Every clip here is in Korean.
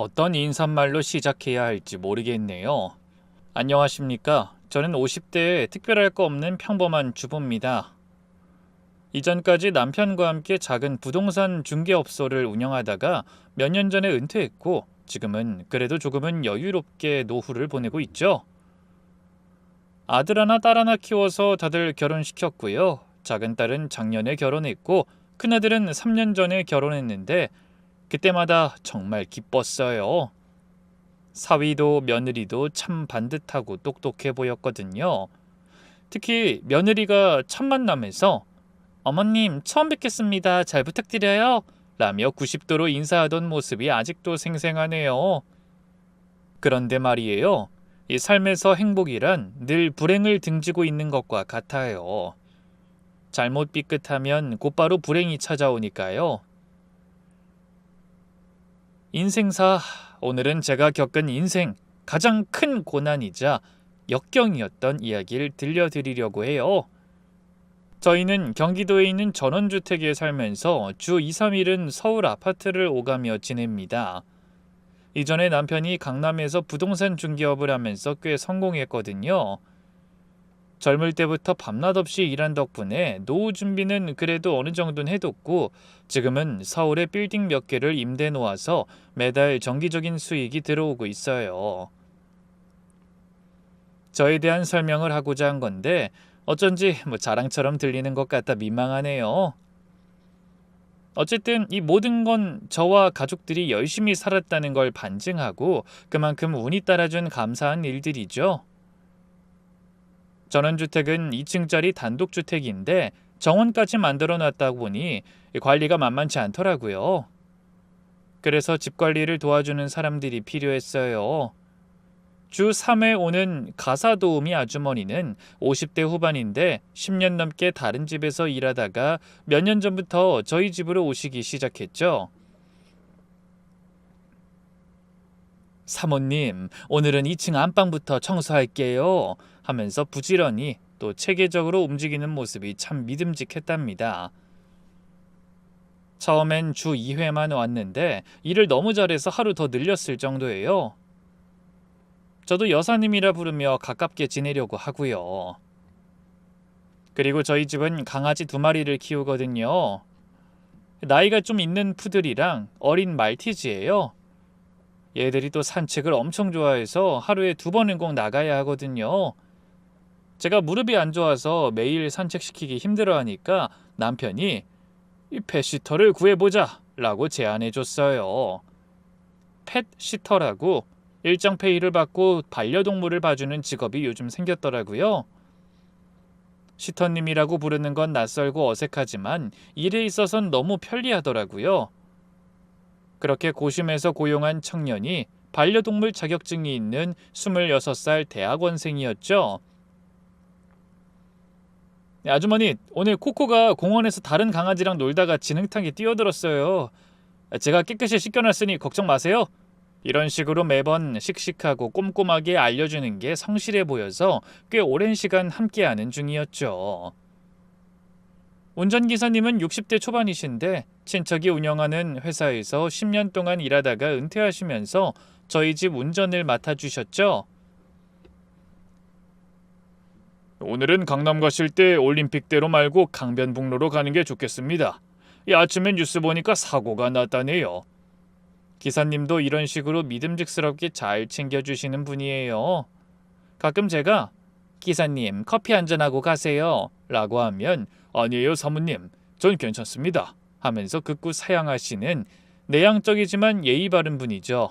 어떤 인사말로 시작해야 할지 모르겠네요. 안녕하십니까. 저는 50대에 특별할 거 없는 평범한 주부입니다. 이전까지 남편과 함께 작은 부동산 중개업소를 운영하다가 몇 년 전에 은퇴했고 지금은 그래도 조금은 여유롭게 노후를 보내고 있죠. 아들 하나 딸 하나 키워서 다들 결혼시켰고요. 작은 딸은 작년에 결혼했고 큰아들은 3년 전에 결혼했는데 그때마다 정말 기뻤어요. 사위도 며느리도 참 반듯하고 똑똑해 보였거든요. 특히 며느리가 첫 만남에서 어머님 처음 뵙겠습니다. 잘 부탁드려요. 라며 90도로 인사하던 모습이 아직도 생생하네요. 그런데 말이에요. 이 삶에서 행복이란 늘 불행을 등지고 있는 것과 같아요. 잘못 삐끗하면 곧바로 불행이 찾아오니까요. 인생사, 오늘은 제가 겪은 인생 가장 큰 고난이자 역경이었던 이야기를 들려드리려고 해요. 저희는 경기도에 있는 전원주택에 살면서 주 2, 3일은 서울 아파트를 오가며 지냅니다. 이전에 남편이 강남에서 부동산 중개업을 하면서 꽤 성공했거든요. 젊을 때부터 밤낮 없이 일한 덕분에 노후 준비는 그래도 어느 정도는 해뒀고 지금은 서울에 빌딩 몇 개를 임대 놓아서 매달 정기적인 수익이 들어오고 있어요. 저에 대한 설명을 하고자 한 건데 어쩐지 자랑처럼 들리는 것 같아 민망하네요. 어쨌든 이 모든 건 저와 가족들이 열심히 살았다는 걸 반증하고 그만큼 운이 따라준 감사한 일들이죠. 전원주택은 2층짜리 단독주택인데 정원까지 만들어 놨다 보니 관리가 만만치 않더라고요. 그래서 집 관리를 도와주는 사람들이 필요했어요. 주 3회 오는 가사도우미 아주머니는 50대 후반인데 10년 넘게 다른 집에서 일하다가 몇 년 전부터 저희 집으로 오시기 시작했죠. 사모님, 오늘은 2층 안방부터 청소할게요. 하면서 부지런히 또 체계적으로 움직이는 모습이 참 믿음직했답니다. 처음엔 주 2회만 왔는데 일을 너무 잘해서 하루 더 늘렸을 정도예요. 저도 여사님이라 부르며 가깝게 지내려고 하고요. 그리고 저희 집은 강아지 2마리를 키우거든요. 나이가 좀 있는 푸들이랑 어린 말티즈예요. 얘들이 또 산책을 엄청 좋아해서 하루에 2번은 꼭 나가야 하거든요. 제가 무릎이 안 좋아서 매일 산책시키기 힘들어하니까 남편이 이 펫시터를 구해보자 라고 제안해줬어요. 펫시터라고 일정 페이를 받고 반려동물을 봐주는 직업이 요즘 생겼더라고요. 시터님이라고 부르는 건 낯설고 어색하지만 일에 있어선 너무 편리하더라고요. 그렇게 고심해서 고용한 청년이 반려동물 자격증이 있는 26살 대학원생이었죠. 아주머니, 오늘 코코가 공원에서 다른 강아지랑 놀다가 진흙탕에 뛰어들었어요. 제가 깨끗이 씻겨놨으니 걱정 마세요. 이런 식으로 매번 씩씩하고 꼼꼼하게 알려주는 게 성실해 보여서 꽤 오랜 시간 함께하는 중이었죠. 운전기사님은 60대 초반이신데 친척이 운영하는 회사에서 10년 동안 일하다가 은퇴하시면서 저희 집 운전을 맡아주셨죠. 오늘은 강남 가실 때 올림픽대로 말고 강변북로로 가는 게 좋겠습니다. 이 아침에 뉴스 보니까 사고가 났다네요. 기사님도 이런 식으로 믿음직스럽게 잘 챙겨주시는 분이에요. 가끔 제가 기사님 커피 한잔하고 가세요 라고 하면 아니에요 사모님 전 괜찮습니다 하면서 극구 사양하시는 내향적이지만 예의 바른 분이죠.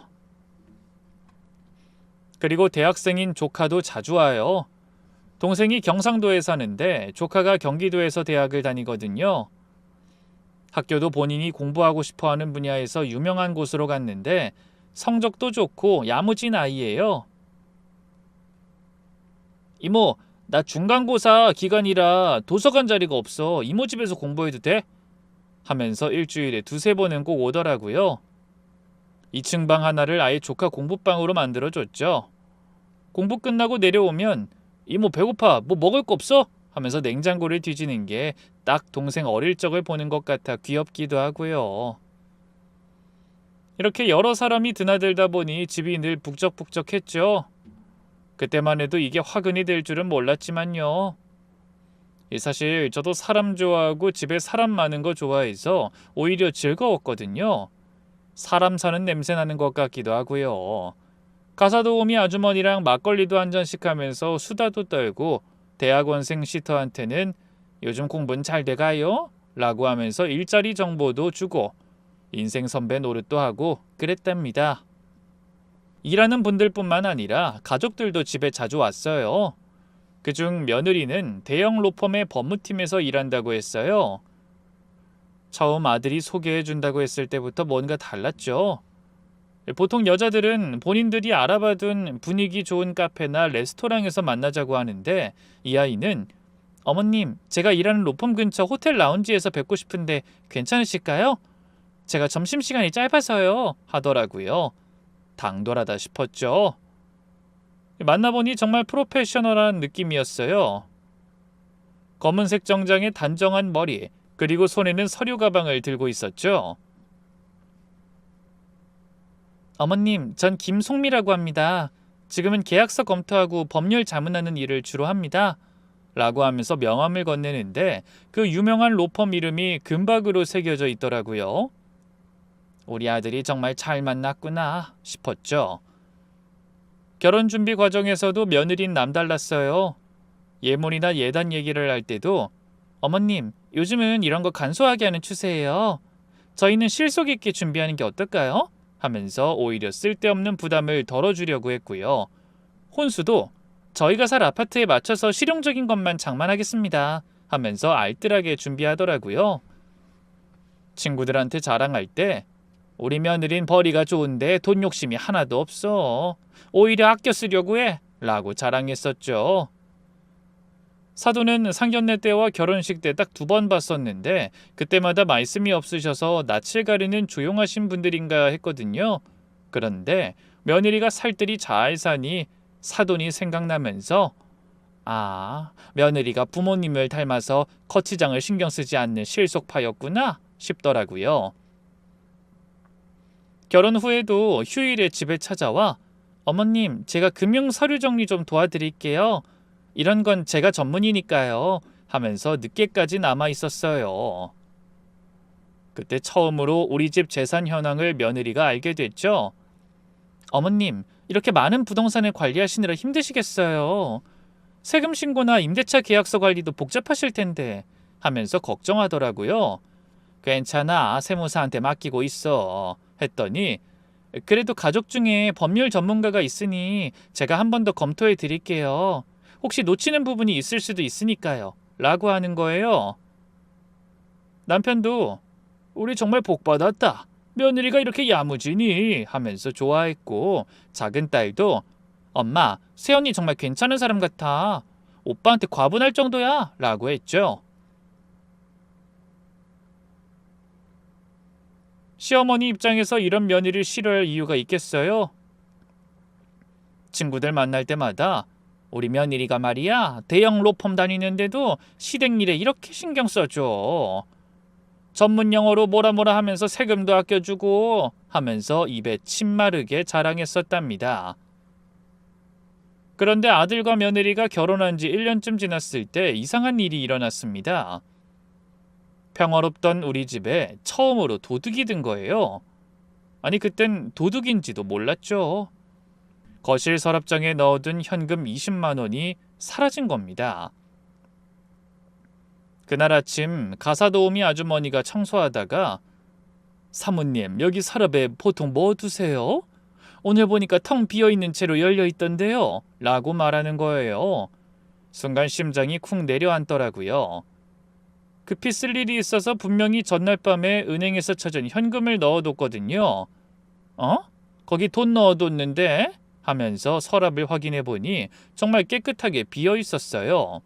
그리고 대학생인 조카도 자주 와요. 동생이 경상도에 사는데 조카가 경기도에서 대학을 다니거든요. 학교도 본인이 공부하고 싶어하는 분야에서 유명한 곳으로 갔는데 성적도 좋고 야무진 아이예요. 이모, 나 중간고사 기간이라 도서관 자리가 없어. 이모 집에서 공부해도 돼? 하면서 일주일에 2~3번은 꼭 오더라고요. 2층 방 하나를 아예 조카 공부방으로 만들어줬죠. 공부 끝나고 내려오면 이모 배고파. 뭐 먹을 거 없어? 하면서 냉장고를 뒤지는 게 딱 동생 어릴 적을 보는 것 같아 귀엽기도 하고요. 이렇게 여러 사람이 드나들다 보니 집이 늘 북적북적했죠. 그때만 해도 이게 화근이 될 줄은 몰랐지만요. 사실 저도 사람 좋아하고 집에 사람 많은 거 좋아해서 오히려 즐거웠거든요. 사람 사는 냄새 나는 것 같기도 하고요. 가사도우미 아주머니랑 막걸리도 한 잔씩 하면서 수다도 떨고 대학원생 시터한테는 요즘 공부는 잘 돼가요? 라고 하면서 일자리 정보도 주고 인생 선배 노릇도 하고 그랬답니다. 일하는 분들뿐만 아니라 가족들도 집에 자주 왔어요. 그중 며느리는 대형 로펌의 법무팀에서 일한다고 했어요. 처음 아들이 소개해준다고 했을 때부터 뭔가 달랐죠. 보통 여자들은 본인들이 알아봐둔 분위기 좋은 카페나 레스토랑에서 만나자고 하는데 이 아이는 어머님, 제가 일하는 로펌 근처 호텔 라운지에서 뵙고 싶은데 괜찮으실까요? 제가 점심시간이 짧아서요 하더라고요. 당돌하다 싶었죠. 만나보니 정말 프로페셔널한 느낌이었어요. 검은색 정장에 단정한 머리, 그리고 손에는 서류 가방을 들고 있었죠. 어머님, 전 김송미라고 합니다. 지금은 계약서 검토하고 법률 자문하는 일을 주로 합니다. 라고 하면서 명함을 건네는데 그 유명한 로펌 이름이 금박으로 새겨져 있더라고요. 우리 아들이 정말 잘 만났구나 싶었죠. 결혼 준비 과정에서도 며느리는 남달랐어요. 예물이나 예단 얘기를 할 때도 어머님, 요즘은 이런 거 간소하게 하는 추세예요. 저희는 실속 있게 준비하는 게 어떨까요? 하면서 오히려 쓸데없는 부담을 덜어주려고 했고요. 혼수도 저희가 살 아파트에 맞춰서 실용적인 것만 장만하겠습니다 하면서 알뜰하게 준비하더라고요. 친구들한테 자랑할 때 우리 며느린 벌이가 좋은데 돈 욕심이 하나도 없어. 오히려 아껴 쓰려고 해 라고 자랑했었죠. 사돈은 상견례 때와 결혼식 때 딱 2번 봤었는데 그때마다 말씀이 없으셔서 낯을 가리는 조용하신 분들인가 했거든요. 그런데 며느리가 살뜰히 잘 사니 사돈이 생각나면서 며느리가 부모님을 닮아서 거치장을 신경 쓰지 않는 실속파였구나 싶더라고요. 결혼 후에도 휴일에 집에 찾아와 어머님, 제가 금융 서류 정리 좀 도와드릴게요. 이런 건 제가 전문이니까요. 하면서 늦게까지 남아 있었어요. 그때 처음으로 우리 집 재산 현황을 며느리가 알게 됐죠. 어머님, 이렇게 많은 부동산을 관리하시느라 힘드시겠어요. 세금 신고나 임대차 계약서 관리도 복잡하실 텐데 하면서 걱정하더라고요. 괜찮아, 세무사한테 맡기고 있어 했더니 그래도 가족 중에 법률 전문가가 있으니 제가 한 번 더 검토해 드릴게요. 혹시 놓치는 부분이 있을 수도 있으니까요. 라고 하는 거예요. 남편도 우리 정말 복받았다. 며느리가 이렇게 야무지니 하면서 좋아했고 작은 딸도 엄마, 새언니 정말 괜찮은 사람 같아. 오빠한테 과분할 정도야 라고 했죠. 시어머니 입장에서 이런 며느리를 싫어할 이유가 있겠어요? 친구들 만날 때마다 우리 며느리가 말이야 대형 로펌 다니는데도 시댁일에 이렇게 신경 써줘. 전문 영어로 뭐라 하면서 세금도 아껴주고 하면서 입에 침 마르게 자랑했었답니다. 그런데 아들과 며느리가 결혼한 지 1년쯤 지났을 때 이상한 일이 일어났습니다. 평화롭던 우리 집에 처음으로 도둑이 든 거예요. 아니 그땐 도둑인지도 몰랐죠. 거실 서랍장에 넣어둔 현금 20만 원이 사라진 겁니다. 그날 아침 가사도우미 아주머니가 청소하다가 사모님, 여기 서랍에 보통 뭐 두세요? 오늘 보니까 텅 비어있는 채로 열려있던데요 라고 말하는 거예요. 순간 심장이 쿵 내려앉더라고요. 급히 쓸 일이 있어서 분명히 전날 밤에 은행에서 찾은 현금을 넣어뒀거든요. 거기 돈 넣어뒀는데? 하면서 서랍을 확인해보니 정말 깨끗하게 비어있었어요.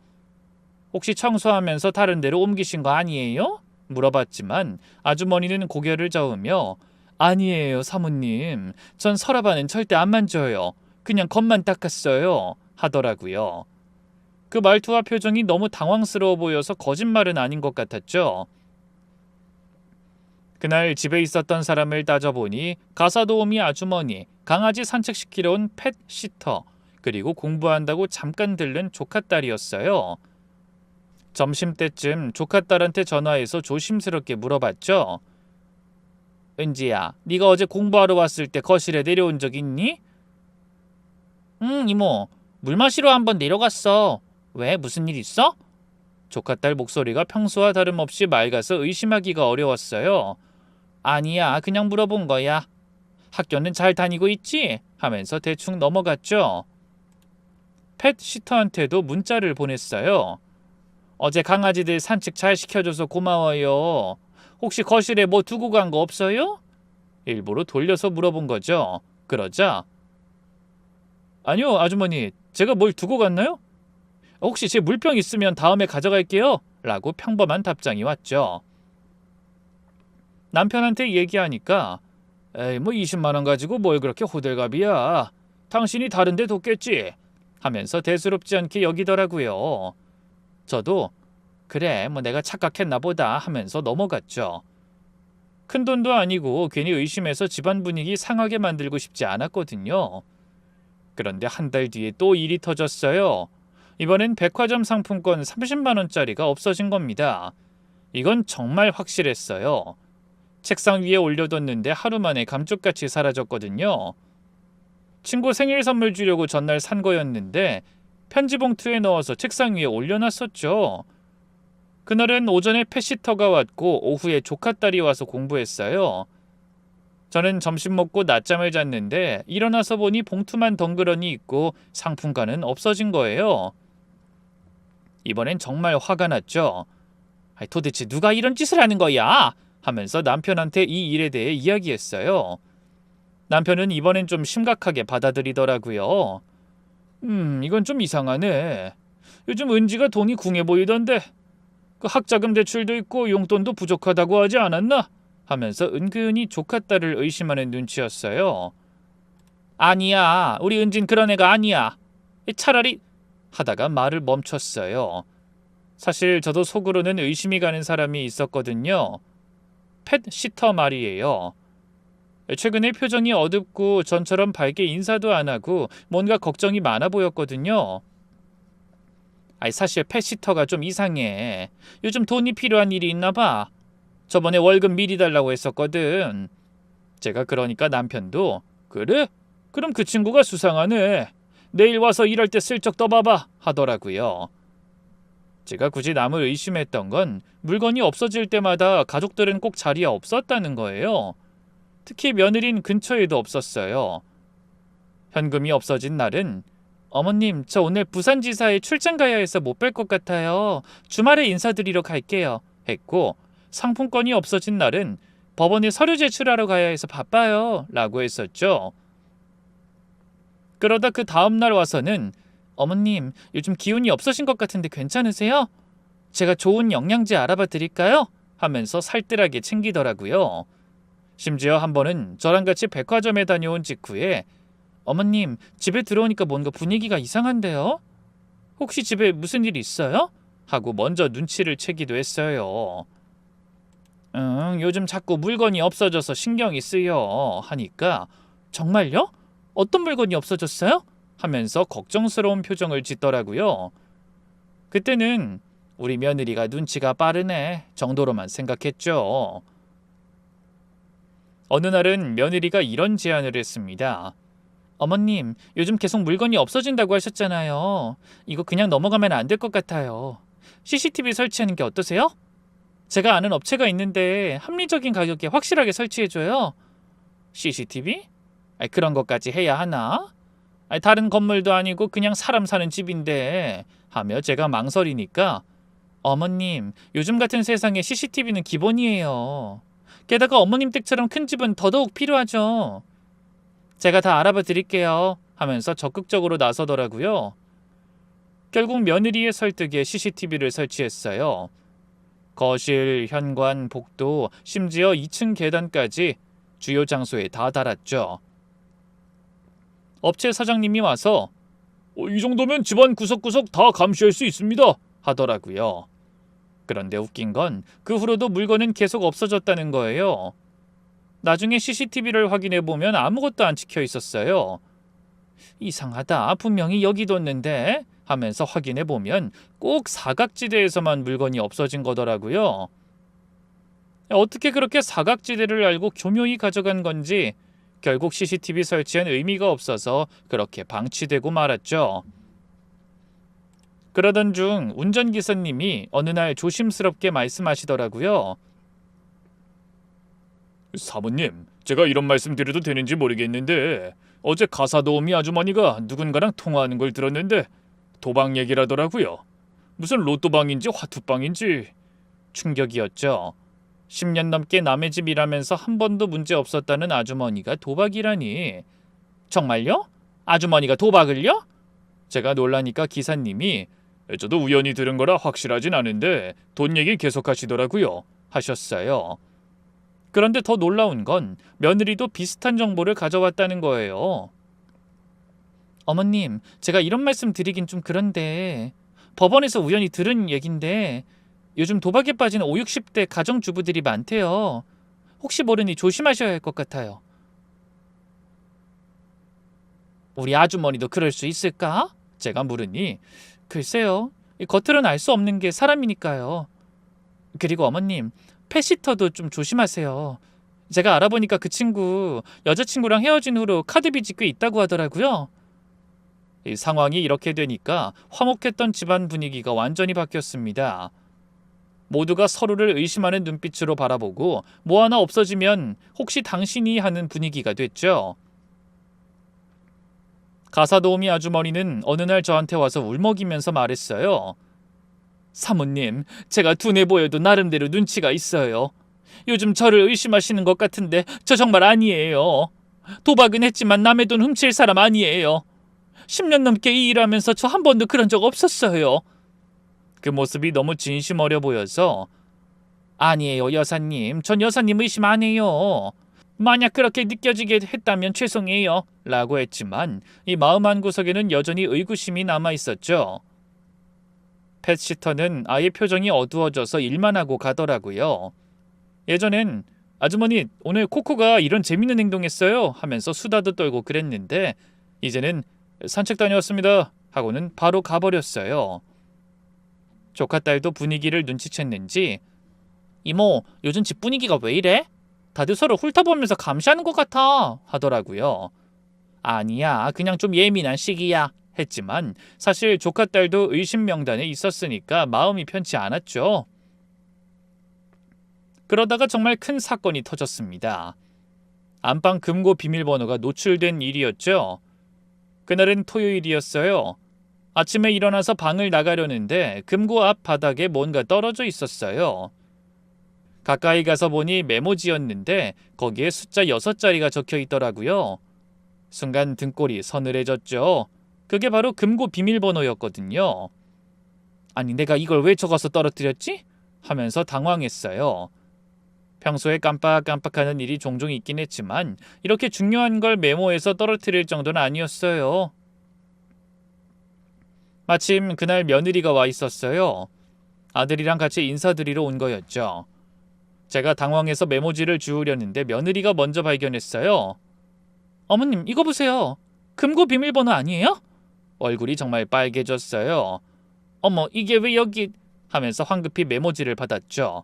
혹시 청소하면서 다른 데로 옮기신 거 아니에요? 물어봤지만 아주머니는 고개를 저으며 아니에요 사모님. 전 서랍 안은 절대 안 만져요. 그냥 겉만 닦았어요. 하더라고요. 그 말투와 표정이 너무 당황스러워 보여서 거짓말은 아닌 것 같았죠. 그날 집에 있었던 사람을 따져보니 가사도우미 아주머니, 강아지 산책시키러 온 펫 시터, 그리고 공부한다고 잠깐 들른 조카딸이었어요. 점심때쯤 조카딸한테 전화해서 조심스럽게 물어봤죠. 은지야, 네가 어제 공부하러 왔을 때 거실에 내려온 적 있니? 응, 이모. 물 마시러 한번 내려갔어. 왜, 무슨 일 있어? 조카딸 목소리가 평소와 다름없이 맑아서 의심하기가 어려웠어요. 아니야, 그냥 물어본 거야. 학교는 잘 다니고 있지? 하면서 대충 넘어갔죠. 펫 시터한테도 문자를 보냈어요. 어제 강아지들 산책 잘 시켜줘서 고마워요. 혹시 거실에 뭐 두고 간 거 없어요? 일부러 돌려서 물어본 거죠. 그러자 아니요, 아주머니. 제가 뭘 두고 갔나요? 혹시 제 물병 있으면 다음에 가져갈게요. 라고 평범한 답장이 왔죠. 남편한테 얘기하니까 에이, 뭐 20만 원 가지고 뭘 그렇게 호들갑이야. 당신이 다른 데 뒀겠지. 하면서 대수롭지 않게 여기더라고요. 저도 그래, 뭐 내가 착각했나 보다 하면서 넘어갔죠. 큰돈도 아니고 괜히 의심해서 집안 분위기 상하게 만들고 싶지 않았거든요. 그런데 한 달 뒤에 또 일이 터졌어요. 이번엔 백화점 상품권 30만 원짜리가 없어진 겁니다. 이건 정말 확실했어요. 책상 위에 올려뒀는데 하루 만에 감쪽같이 사라졌거든요. 친구 생일 선물 주려고 전날 산 거였는데 편지 봉투에 넣어서 책상 위에 올려놨었죠. 그날은 오전에 펫시터가 왔고 오후에 조카딸이 와서 공부했어요. 저는 점심 먹고 낮잠을 잤는데 일어나서 보니 봉투만 덩그러니 있고 상품권은 없어진 거예요. 이번엔 정말 화가 났죠. 도대체 누가 이런 짓을 하는 거야? 하면서 남편한테 이 일에 대해 이야기했어요. 남편은 이번엔 좀 심각하게 받아들이더라고요. 이건 좀 이상하네. 요즘 은지가 돈이 궁해 보이던데. 그 학자금 대출도 있고 용돈도 부족하다고 하지 않았나? 하면서 은근히 조카딸을 의심하는 눈치였어요. 아니야, 우리 은진 그런 애가 아니야. 차라리 하다가 말을 멈췄어요. 사실 저도 속으로는 의심이 가는 사람이 있었거든요. 펫 시터 말이에요. 최근에 표정이 어둡고 전처럼 밝게 인사도 안 하고 뭔가 걱정이 많아 보였거든요. 사실 펫 시터가 좀 이상해. 요즘 돈이 필요한 일이 있나 봐. 저번에 월급 미리 달라고 했었거든. 제가 그러니까 남편도 그래? 그럼 그 친구가 수상하네. 내일 와서 일할 때 슬쩍 떠봐봐 하더라고요. 제가 굳이 남을 의심했던 건 물건이 없어질 때마다 가족들은 꼭 자리에 없었다는 거예요. 특히 며느린 근처에도 없었어요. 현금이 없어진 날은 어머님, 저 오늘 부산지사에 출장 가야 해서 못 뵐 것 같아요. 주말에 인사드리러 갈게요. 했고 상품권이 없어진 날은 법원에 서류 제출하러 가야 해서 바빠요. 라고 했었죠. 그러다 그 다음날 와서는 어머님, 요즘 기운이 없으신 것 같은데 괜찮으세요? 제가 좋은 영양제 알아봐 드릴까요? 하면서 살뜰하게 챙기더라고요. 심지어 한 번은 저랑 같이 백화점에 다녀온 직후에 어머님, 집에 들어오니까 뭔가 분위기가 이상한데요? 혹시 집에 무슨 일 있어요? 하고 먼저 눈치를 채기도 했어요. 요즘 자꾸 물건이 없어져서 신경이 쓰여 하니까 정말요? 어떤 물건이 없어졌어요? 하면서 걱정스러운 표정을 짓더라고요. 그때는 우리 며느리가 눈치가 빠르네 정도로만 생각했죠. 어느 날은 며느리가 이런 제안을 했습니다. 어머님, 요즘 계속 물건이 없어진다고 하셨잖아요. 이거 그냥 넘어가면 안 될 것 같아요. CCTV 설치하는 게 어떠세요? 제가 아는 업체가 있는데 합리적인 가격에 확실하게 설치해줘요. CCTV? 그런 것까지 해야 하나? 다른 건물도 아니고 그냥 사람 사는 집인데 하며 제가 망설이니까 어머님, 요즘 같은 세상에 CCTV는 기본이에요. 게다가 어머님 댁처럼 큰 집은 더더욱 필요하죠. 제가 다 알아봐 드릴게요 하면서 적극적으로 나서더라고요. 결국 며느리의 설득에 CCTV를 설치했어요. 거실, 현관, 복도, 심지어 2층 계단까지 주요 장소에 다 달았죠. 업체 사장님이 와서 이 정도면 집안 구석구석 다 감시할 수 있습니다 하더라고요. 그런데 웃긴 건 그 후로도 물건은 계속 없어졌다는 거예요. 나중에 CCTV를 확인해 보면 아무것도 안 찍혀 있었어요. 이상하다. 분명히 여기 뒀는데 하면서 확인해 보면 꼭 사각지대에서만 물건이 없어진 거더라고요. 어떻게 그렇게 사각지대를 알고 교묘히 가져간 건지 결국 CCTV 설치엔 의미가 없어서 그렇게 방치되고 말았죠. 그러던 중 운전기사님이 어느 날 조심스럽게 말씀하시더라고요. 사모님, 제가 이런 말씀 드려도 되는지 모르겠는데 어제 가사도우미 아주머니가 누군가랑 통화하는 걸 들었는데 도박 얘기를 하더라고요. 무슨 로또방인지 화투방인지. 충격이었죠. 10년 넘게 남의 집 일하면서 한 번도 문제 없었다는 아주머니가 도박이라니. 정말요? 아주머니가 도박을요? 제가 놀라니까 기사님이 저도 우연히 들은 거라 확실하진 않은데 돈 얘기 계속 하시더라고요. 하셨어요. 그런데 더 놀라운 건 며느리도 비슷한 정보를 가져왔다는 거예요. 어머님, 제가 이런 말씀 드리긴 좀 그런데 법원에서 우연히 들은 얘긴데 요즘 도박에 빠진 5, 60대 가정주부들이 많대요. 혹시 모르니 조심하셔야 할 것 같아요. 우리 아주머니도 그럴 수 있을까? 제가 물으니 글쎄요. 겉으로는 알 수 없는 게 사람이니까요. 그리고 어머님, 펫시터도 좀 조심하세요. 제가 알아보니까 그 친구 여자친구랑 헤어진 후로 카드 빚이 꽤 있다고 하더라고요. 이 상황이 이렇게 되니까 화목했던 집안 분위기가 완전히 바뀌었습니다. 모두가 서로를 의심하는 눈빛으로 바라보고 뭐 하나 없어지면 혹시 당신이 하는 분위기가 됐죠. 가사도우미 아주머니는 어느 날 저한테 와서 울먹이면서 말했어요. 사모님, 제가 둔해 보여도 나름대로 눈치가 있어요. 요즘 저를 의심하시는 것 같은데 저 정말 아니에요. 도박은 했지만 남의 돈 훔칠 사람 아니에요. 10년 넘게 이 일하면서 저 한 번도 그런 적 없었어요. 그 모습이 너무 진심 어려 보여서 아니에요, 여사님. 전 여사님 의심 안 해요. 만약 그렇게 느껴지게 했다면 죄송해요. 라고 했지만 이 마음 한구석에는 여전히 의구심이 남아 있었죠. 펫시터는 아예 표정이 어두워져서 일만 하고 가더라고요. 예전엔 아주머니 오늘 코코가 이런 재밌는 행동했어요 하면서 수다도 떨고 그랬는데 이제는 산책 다녀왔습니다 하고는 바로 가버렸어요. 조카딸도 분위기를 눈치챘는지 이모, 요즘 집 분위기가 왜 이래? 다들 서로 훑어보면서 감시하는 것 같아 하더라고요. 아니야, 그냥 좀 예민한 시기야 했지만 사실 조카딸도 의심 명단에 있었으니까 마음이 편치 않았죠. 그러다가 정말 큰 사건이 터졌습니다. 안방 금고 비밀번호가 노출된 일이었죠. 그날은 토요일이었어요. 아침에 일어나서 방을 나가려는데 금고 앞 바닥에 뭔가 떨어져 있었어요. 가까이 가서 보니 메모지였는데 거기에 숫자 6자리가 적혀 있더라고요. 순간 등골이 서늘해졌죠. 그게 바로 금고 비밀번호였거든요. 아니, 내가 이걸 왜 적어서 떨어뜨렸지? 하면서 당황했어요. 평소에 깜빡깜빡하는 일이 종종 있긴 했지만 이렇게 중요한 걸 메모해서 떨어뜨릴 정도는 아니었어요. 마침 그날 며느리가 와 있었어요. 아들이랑 같이 인사드리러 온 거였죠. 제가 당황해서 메모지를 주우려는데 며느리가 먼저 발견했어요. 어머님, 이거 보세요. 금고 비밀번호 아니에요? 얼굴이 정말 빨개졌어요. 어머, 이게 왜 여기? 하면서 황급히 메모지를 받았죠.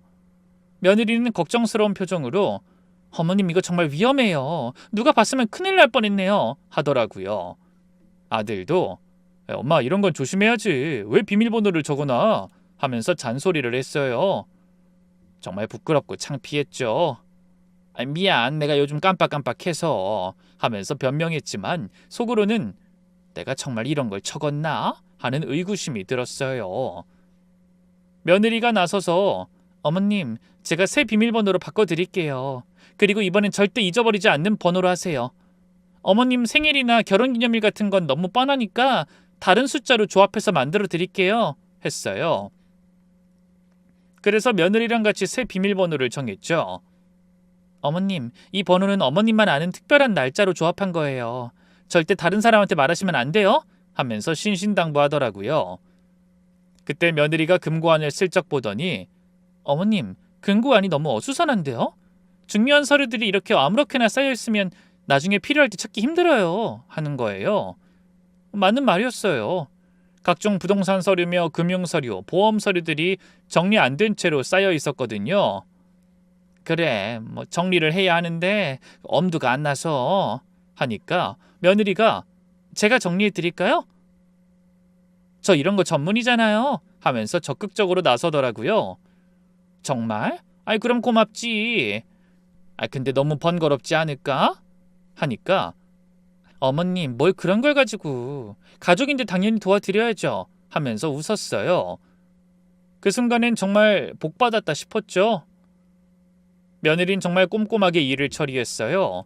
며느리는 걱정스러운 표정으로 어머님, 이거 정말 위험해요. 누가 봤으면 큰일 날 뻔했네요. 하더라고요. 아들도 엄마, 이런 건 조심해야지. 왜 비밀번호를 적어놔? 하면서 잔소리를 했어요. 정말 부끄럽고 창피했죠. 미안, 내가 요즘 깜빡깜빡해서 하면서 변명했지만 속으로는 내가 정말 이런 걸 적었나? 하는 의구심이 들었어요. 며느리가 나서서 어머님, 제가 새 비밀번호로 바꿔드릴게요. 그리고 이번엔 절대 잊어버리지 않는 번호로 하세요. 어머님 생일이나 결혼기념일 같은 건 너무 뻔하니까 다른 숫자로 조합해서 만들어 드릴게요. 했어요. 그래서 며느리랑 같이 새 비밀번호를 정했죠. 어머님, 이 번호는 어머님만 아는 특별한 날짜로 조합한 거예요. 절대 다른 사람한테 말하시면 안 돼요. 하면서 신신당부하더라고요. 그때 며느리가 금고안을 슬쩍 보더니 어머님, 금고안이 너무 어수선한데요? 중요한 서류들이 이렇게 아무렇게나 쌓여있으면 나중에 필요할 때 찾기 힘들어요 하는 거예요. 맞는 말이었어요. 각종 부동산 서류며 금융 서류, 보험 서류들이 정리 안 된 채로 쌓여 있었거든요. 그래, 뭐 정리를 해야 하는데 엄두가 안 나서 하니까 며느리가 제가 정리해 드릴까요? 저 이런 거 전문이잖아요 하면서 적극적으로 나서더라고요. 정말? 아이 그럼 고맙지. 근데 너무 번거롭지 않을까? 하니까 어머님 뭘 그런 걸 가지고 가족인데 당연히 도와드려야죠 하면서 웃었어요. 그 순간엔 정말 복받았다 싶었죠. 며느린 정말 꼼꼼하게 일을 처리했어요.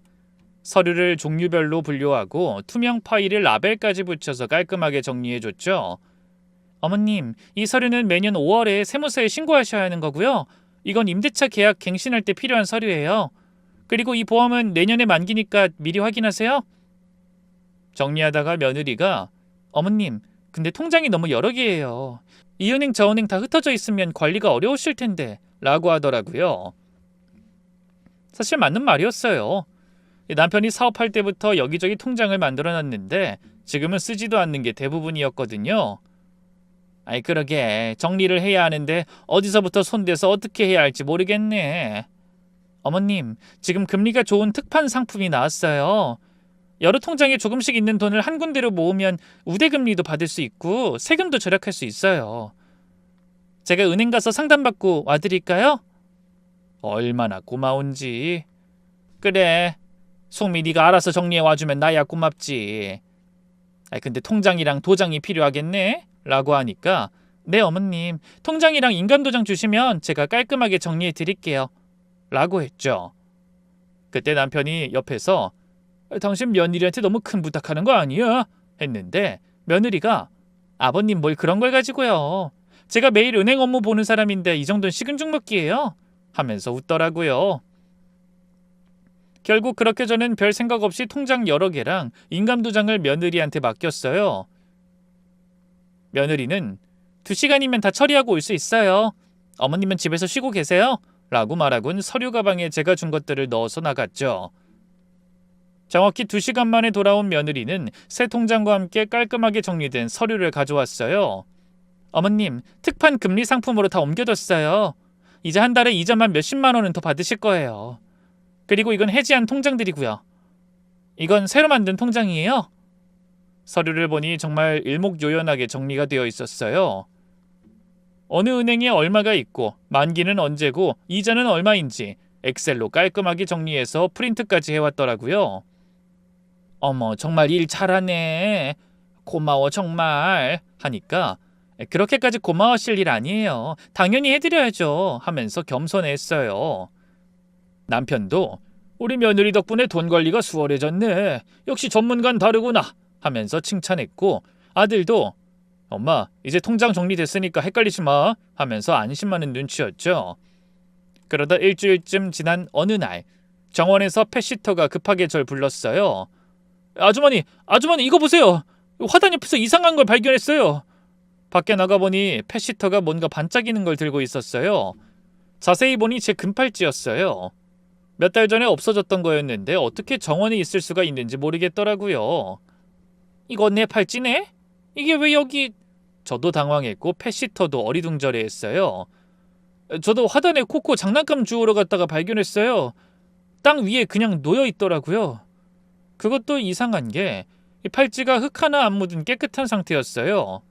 서류를 종류별로 분류하고 투명 파일에 라벨까지 붙여서 깔끔하게 정리해줬죠. 어머님, 이 서류는 매년 5월에 세무서에 신고하셔야 하는 거고요. 이건 임대차 계약 갱신할 때 필요한 서류예요. 그리고 이 보험은 내년에 만기니까 미리 확인하세요. 정리하다가 며느리가 어머님, 근데 통장이 너무 여러 개예요. 이 은행 저 은행 다 흩어져 있으면 관리가 어려우실 텐데 라고 하더라고요. 사실 맞는 말이었어요. 남편이 사업할 때부터 여기저기 통장을 만들어놨는데 지금은 쓰지도 않는 게 대부분이었거든요. 그러게 정리를 해야 하는데 어디서부터 손대서 어떻게 해야 할지 모르겠네. 어머님, 지금 금리가 좋은 특판 상품이 나왔어요. 여러 통장에 조금씩 있는 돈을 한 군데로 모으면 우대금리도 받을 수 있고 세금도 절약할 수 있어요. 제가 은행 가서 상담받고 와드릴까요? 얼마나 고마운지. 그래, 송미 네가 알아서 정리해 와주면 나야 고맙지. 근데 통장이랑 도장이 필요하겠네? 라고 하니까 네 어머님, 통장이랑 인감도장 주시면 제가 깔끔하게 정리해 드릴게요 라고 했죠. 그때 남편이 옆에서 당신 며느리한테 너무 큰 부탁하는 거 아니야? 했는데 며느리가 아버님 뭘 그런 걸 가지고요. 제가 매일 은행 업무 보는 사람인데 이 정도는 식은 죽 먹기예요 하면서 웃더라고요. 결국 그렇게 저는 별 생각 없이 통장 여러 개랑 인감도장을 며느리한테 맡겼어요. 며느리는 2시간이면 다 처리하고 올 수 있어요. 어머님은 집에서 쉬고 계세요 라고 말하곤 서류 가방에 제가 준 것들을 넣어서 나갔죠. 정확히 2시간 만에 돌아온 며느리는 새 통장과 함께 깔끔하게 정리된 서류를 가져왔어요. 어머님, 특판 금리 상품으로 다 옮겨뒀어요. 이제 한 달에 이자만 몇십만 원은 더 받으실 거예요. 그리고 이건 해지한 통장들이고요. 이건 새로 만든 통장이에요. 서류를 보니 정말 일목요연하게 정리가 되어 있었어요. 어느 은행에 얼마가 있고 만기는 언제고 이자는 얼마인지 엑셀로 깔끔하게 정리해서 프린트까지 해왔더라고요. 어머, 정말 일 잘하네. 고마워 정말 하니까 그렇게까지 고마워하실 일 아니에요. 당연히 해드려야죠 하면서 겸손했어요. 남편도 우리 며느리 덕분에 돈 관리가 수월해졌네. 역시 전문가는 다르구나 하면서 칭찬했고 아들도 엄마 이제 통장 정리됐으니까 헷갈리지 마 하면서 안심하는 눈치였죠. 그러다 일주일쯤 지난 어느 날 정원에서 펫시터가 급하게 절 불렀어요. 아주머니 이거 보세요. 화단 옆에서 이상한 걸 발견했어요. 밖에 나가보니 펫시터가 뭔가 반짝이는 걸 들고 있었어요. 자세히 보니 제 금팔찌였어요. 몇 달 전에 없어졌던 거였는데 어떻게 정원에 있을 수가 있는지 모르겠더라고요. 이거 내 팔찌네? 이게 왜 여기... 저도 당황했고 펫시터도 어리둥절해했어요. 저도 화단에 코코 장난감 주우러 갔다가 발견했어요. 땅 위에 그냥 놓여있더라고요. 그것도 이상한 게 이 팔찌가 흙 하나 안 묻은 깨끗한 상태였어요.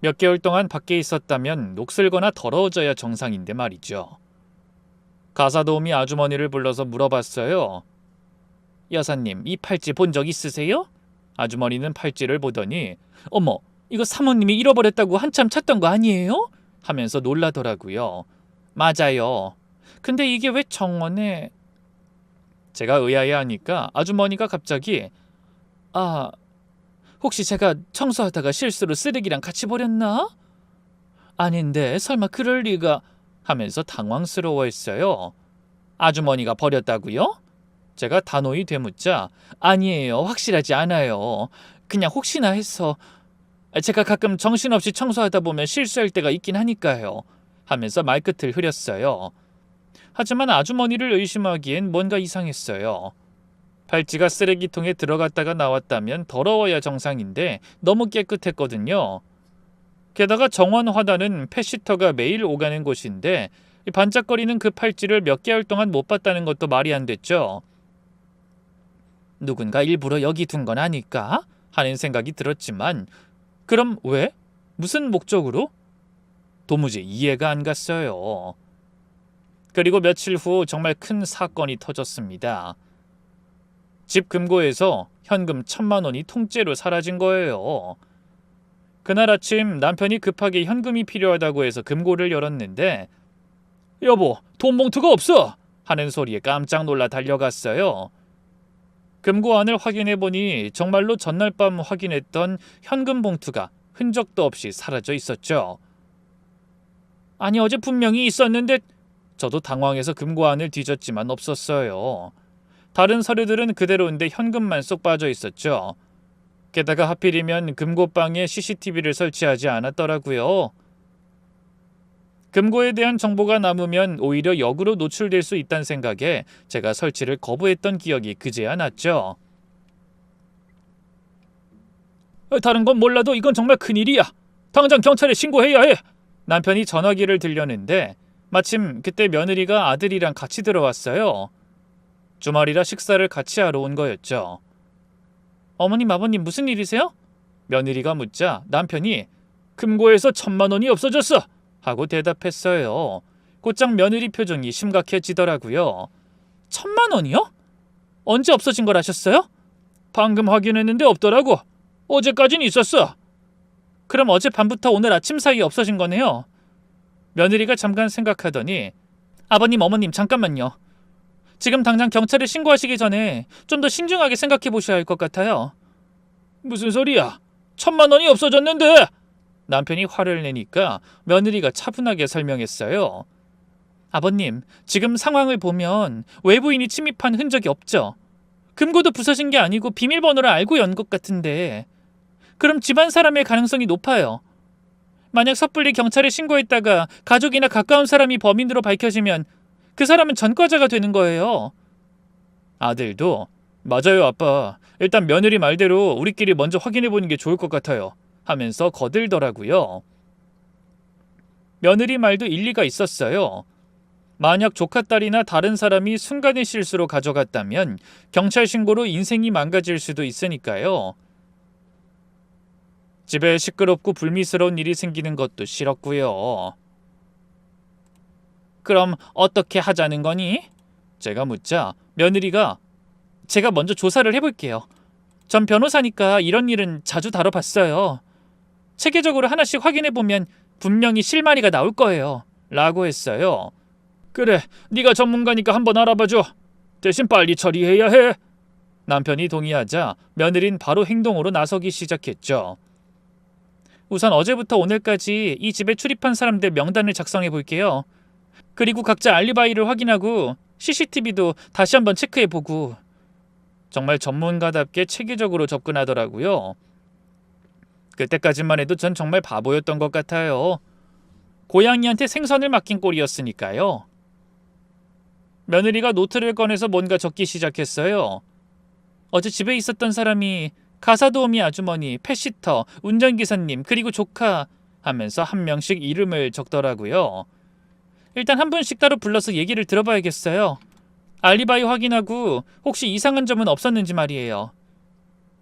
몇 개월 동안 밖에 있었다면 녹슬거나 더러워져야 정상인데 말이죠. 가사도우미 아주머니를 불러서 물어봤어요. 여사님, 이 팔찌 본 적 있으세요? 아주머니는 팔찌를 보더니 어머, 이거 사모님이 잃어버렸다고 한참 찾던 거 아니에요? 하면서 놀라더라고요. 맞아요. 근데 이게 왜 정원에... 제가 의아해하니까 아주머니가 갑자기 혹시 제가 청소하다가 실수로 쓰레기랑 같이 버렸나? 아닌데 설마 그럴 리가... 하면서 당황스러워했어요. 아주머니가 버렸다고요? 제가 단호히 되묻자 아니에요. 확실하지 않아요. 그냥 혹시나 해서... 제가 가끔 정신없이 청소하다 보면 실수할 때가 있긴 하니까요. 하면서 말끝을 흐렸어요. 하지만 아주머니를 의심하기엔 뭔가 이상했어요. 팔찌가 쓰레기통에 들어갔다가 나왔다면 더러워야 정상인데 너무 깨끗했거든요. 게다가 정원 화단은 펫시터가 매일 오가는 곳인데 반짝거리는 그 팔찌를 몇 개월 동안 못 봤다는 것도 말이 안 됐죠. 누군가 일부러 여기 둔 건 아닐까 하는 생각이 들었지만 그럼 왜? 무슨 목적으로? 도무지 이해가 안 갔어요. 그리고 며칠 후 정말 큰 사건이 터졌습니다. 집 금고에서 현금 1,000만 원이 통째로 사라진 거예요. 그날 아침 남편이 급하게 현금이 필요하다고 해서 금고를 열었는데 여보, 돈 봉투가 없어! 하는 소리에 깜짝 놀라 달려갔어요. 금고 안을 확인해보니 정말로 전날 밤 확인했던 현금 봉투가 흔적도 없이 사라져 있었죠. 아니 어제 분명히 있었는데 저도 당황해서 금고 안을 뒤졌지만 없었어요. 다른 서류들은 그대로인데 현금만 쏙 빠져 있었죠. 게다가 하필이면 금고방에 CCTV를 설치하지 않았더라고요. 금고에 대한 정보가 남으면 오히려 역으로 노출될 수 있다는 생각에 제가 설치를 거부했던 기억이 그제야 났죠. 다른 건 몰라도 이건 정말 큰일이야. 당장 경찰에 신고해야 해. 남편이 전화기를 들려는데 마침 그때 며느리가 아들이랑 같이 들어왔어요. 주말이라 식사를 같이 하러 온 거였죠. 어머님, 아버님 무슨 일이세요? 며느리가 묻자 남편이 금고에서 1,000만 원이 없어졌어! 하고 대답했어요. 곧장 며느리 표정이 심각해지더라고요. 1,000만 원이요? 언제 없어진 걸 아셨어요? 방금 확인했는데 없더라고. 어제까진 있었어. 그럼 어젯밤부터 오늘 아침 사이에 없어진 거네요. 며느리가 잠깐 생각하더니 아버님, 어머님 잠깐만요. 지금 당장 경찰에 신고하시기 전에 좀 더 신중하게 생각해 보셔야 할 것 같아요. 무슨 소리야? 1,000만 원이 없어졌는데! 남편이 화를 내니까 며느리가 차분하게 설명했어요. 아버님, 지금 상황을 보면 외부인이 침입한 흔적이 없죠. 금고도 부서진 게 아니고 비밀번호를 알고 연 것 같은데 그럼 집안 사람의 가능성이 높아요. 만약 섣불리 경찰에 신고했다가 가족이나 가까운 사람이 범인으로 밝혀지면 그 사람은 전과자가 되는 거예요. 아들도 맞아요 아빠. 일단 며느리 말대로 우리끼리 먼저 확인해보는 게 좋을 것 같아요. 하면서 거들더라고요. 며느리 말도 일리가 있었어요. 만약 조카딸이나 다른 사람이 순간의 실수로 가져갔다면 경찰 신고로 인생이 망가질 수도 있으니까요. 집에 시끄럽고 불미스러운 일이 생기는 것도 싫었고요. 그럼 어떻게 하자는 거니? 제가 묻자 며느리가 제가 먼저 조사를 해볼게요. 전 변호사니까 이런 일은 자주 다뤄봤어요. 체계적으로 하나씩 확인해보면 분명히 실마리가 나올 거예요. 라고 했어요. 그래, 네가 전문가니까 한번 알아봐줘. 대신 빨리 처리해야 해. 남편이 동의하자 며느린 바로 행동으로 나서기 시작했죠. 우선 어제부터 오늘까지 이 집에 출입한 사람들 명단을 작성해 볼게요. 그리고 각자 알리바이를 확인하고 CCTV도 다시 한번 체크해보고. 정말 전문가답게 체계적으로 접근하더라고요. 그때까지만 해도 전 정말 바보였던 것 같아요. 고양이한테 생선을 맡긴 꼴이었으니까요. 며느리가 노트를 꺼내서 뭔가 적기 시작했어요. 어제 집에 있었던 사람이 가사도우미 아주머니, 펫시터, 운전기사님, 그리고 조카 하면서 한 명씩 이름을 적더라고요. 일단 한 분씩 따로 불러서 얘기를 들어봐야겠어요. 알리바이 확인하고 혹시 이상한 점은 없었는지 말이에요.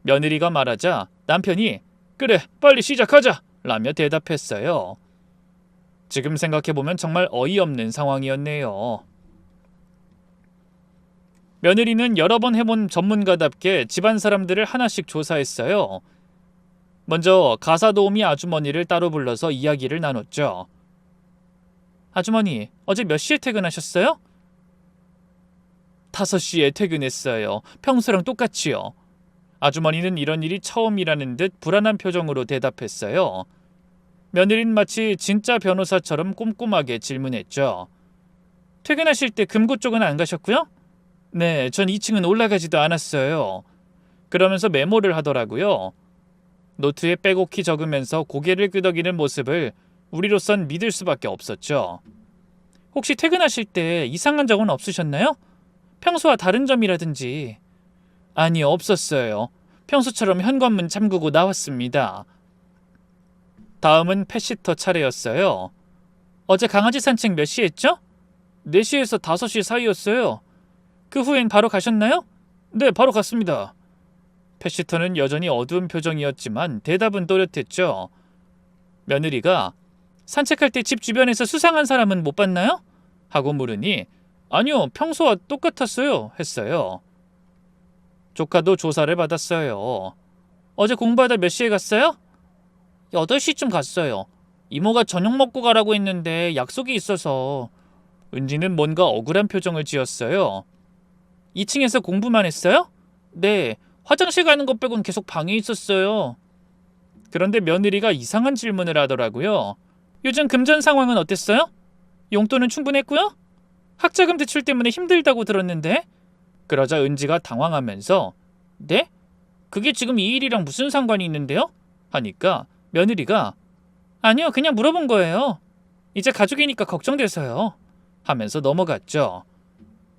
며느리가 말하자 남편이 그래, 빨리 시작하자! 라며 대답했어요. 지금 생각해보면 정말 어이없는 상황이었네요. 며느리는 여러 번 해본 전문가답게 집안 사람들을 하나씩 조사했어요. 먼저 가사도우미 아주머니를 따로 불러서 이야기를 나눴죠. 아주머니, 어제 몇 시에 퇴근하셨어요? 5시에 퇴근했어요. 평소랑 똑같이요. 아주머니는 이런 일이 처음이라는 듯 불안한 표정으로 대답했어요. 며느리는 마치 진짜 변호사처럼 꼼꼼하게 질문했죠. 퇴근하실 때 금고 쪽은 안 가셨고요? 네, 전 2층은 올라가지도 않았어요. 그러면서 메모를 하더라고요. 노트에 빼곡히 적으면서 고개를 끄덕이는 모습을 우리로선 믿을 수밖에 없었죠. 혹시 퇴근하실 때 이상한 적은 없으셨나요? 평소와 다른 점이라든지. 아니요, 없었어요. 평소처럼 현관문 잠그고 나왔습니다. 다음은 펫시터 차례였어요. 어제 강아지 산책 몇 시에 했죠? 4시에서 5시 사이였어요. 그 후엔 바로 가셨나요? 네, 바로 갔습니다. 펫시터는 여전히 어두운 표정이었지만 대답은 또렷했죠. 며느리가 산책할 때 집 주변에서 수상한 사람은 못 봤나요? 하고 물으니 아니요, 평소와 똑같았어요 했어요. 조카도 조사를 받았어요. 어제 공부하다 몇 시에 갔어요? 8시쯤 갔어요. 이모가 저녁 먹고 가라고 했는데 약속이 있어서. 은지는 뭔가 억울한 표정을 지었어요. 2층에서 공부만 했어요? 네, 화장실 가는 것 빼곤 계속 방에 있었어요. 그런데 며느리가 이상한 질문을 하더라고요. 요즘 금전 상황은 어땠어요? 용돈은 충분했고요? 학자금 대출 때문에 힘들다고 들었는데? 그러자 은지가 당황하면서 네? 그게 지금 이 일이랑 무슨 상관이 있는데요? 하니까 며느리가 아니요, 그냥 물어본 거예요. 이제 가족이니까 걱정돼서요. 하면서 넘어갔죠.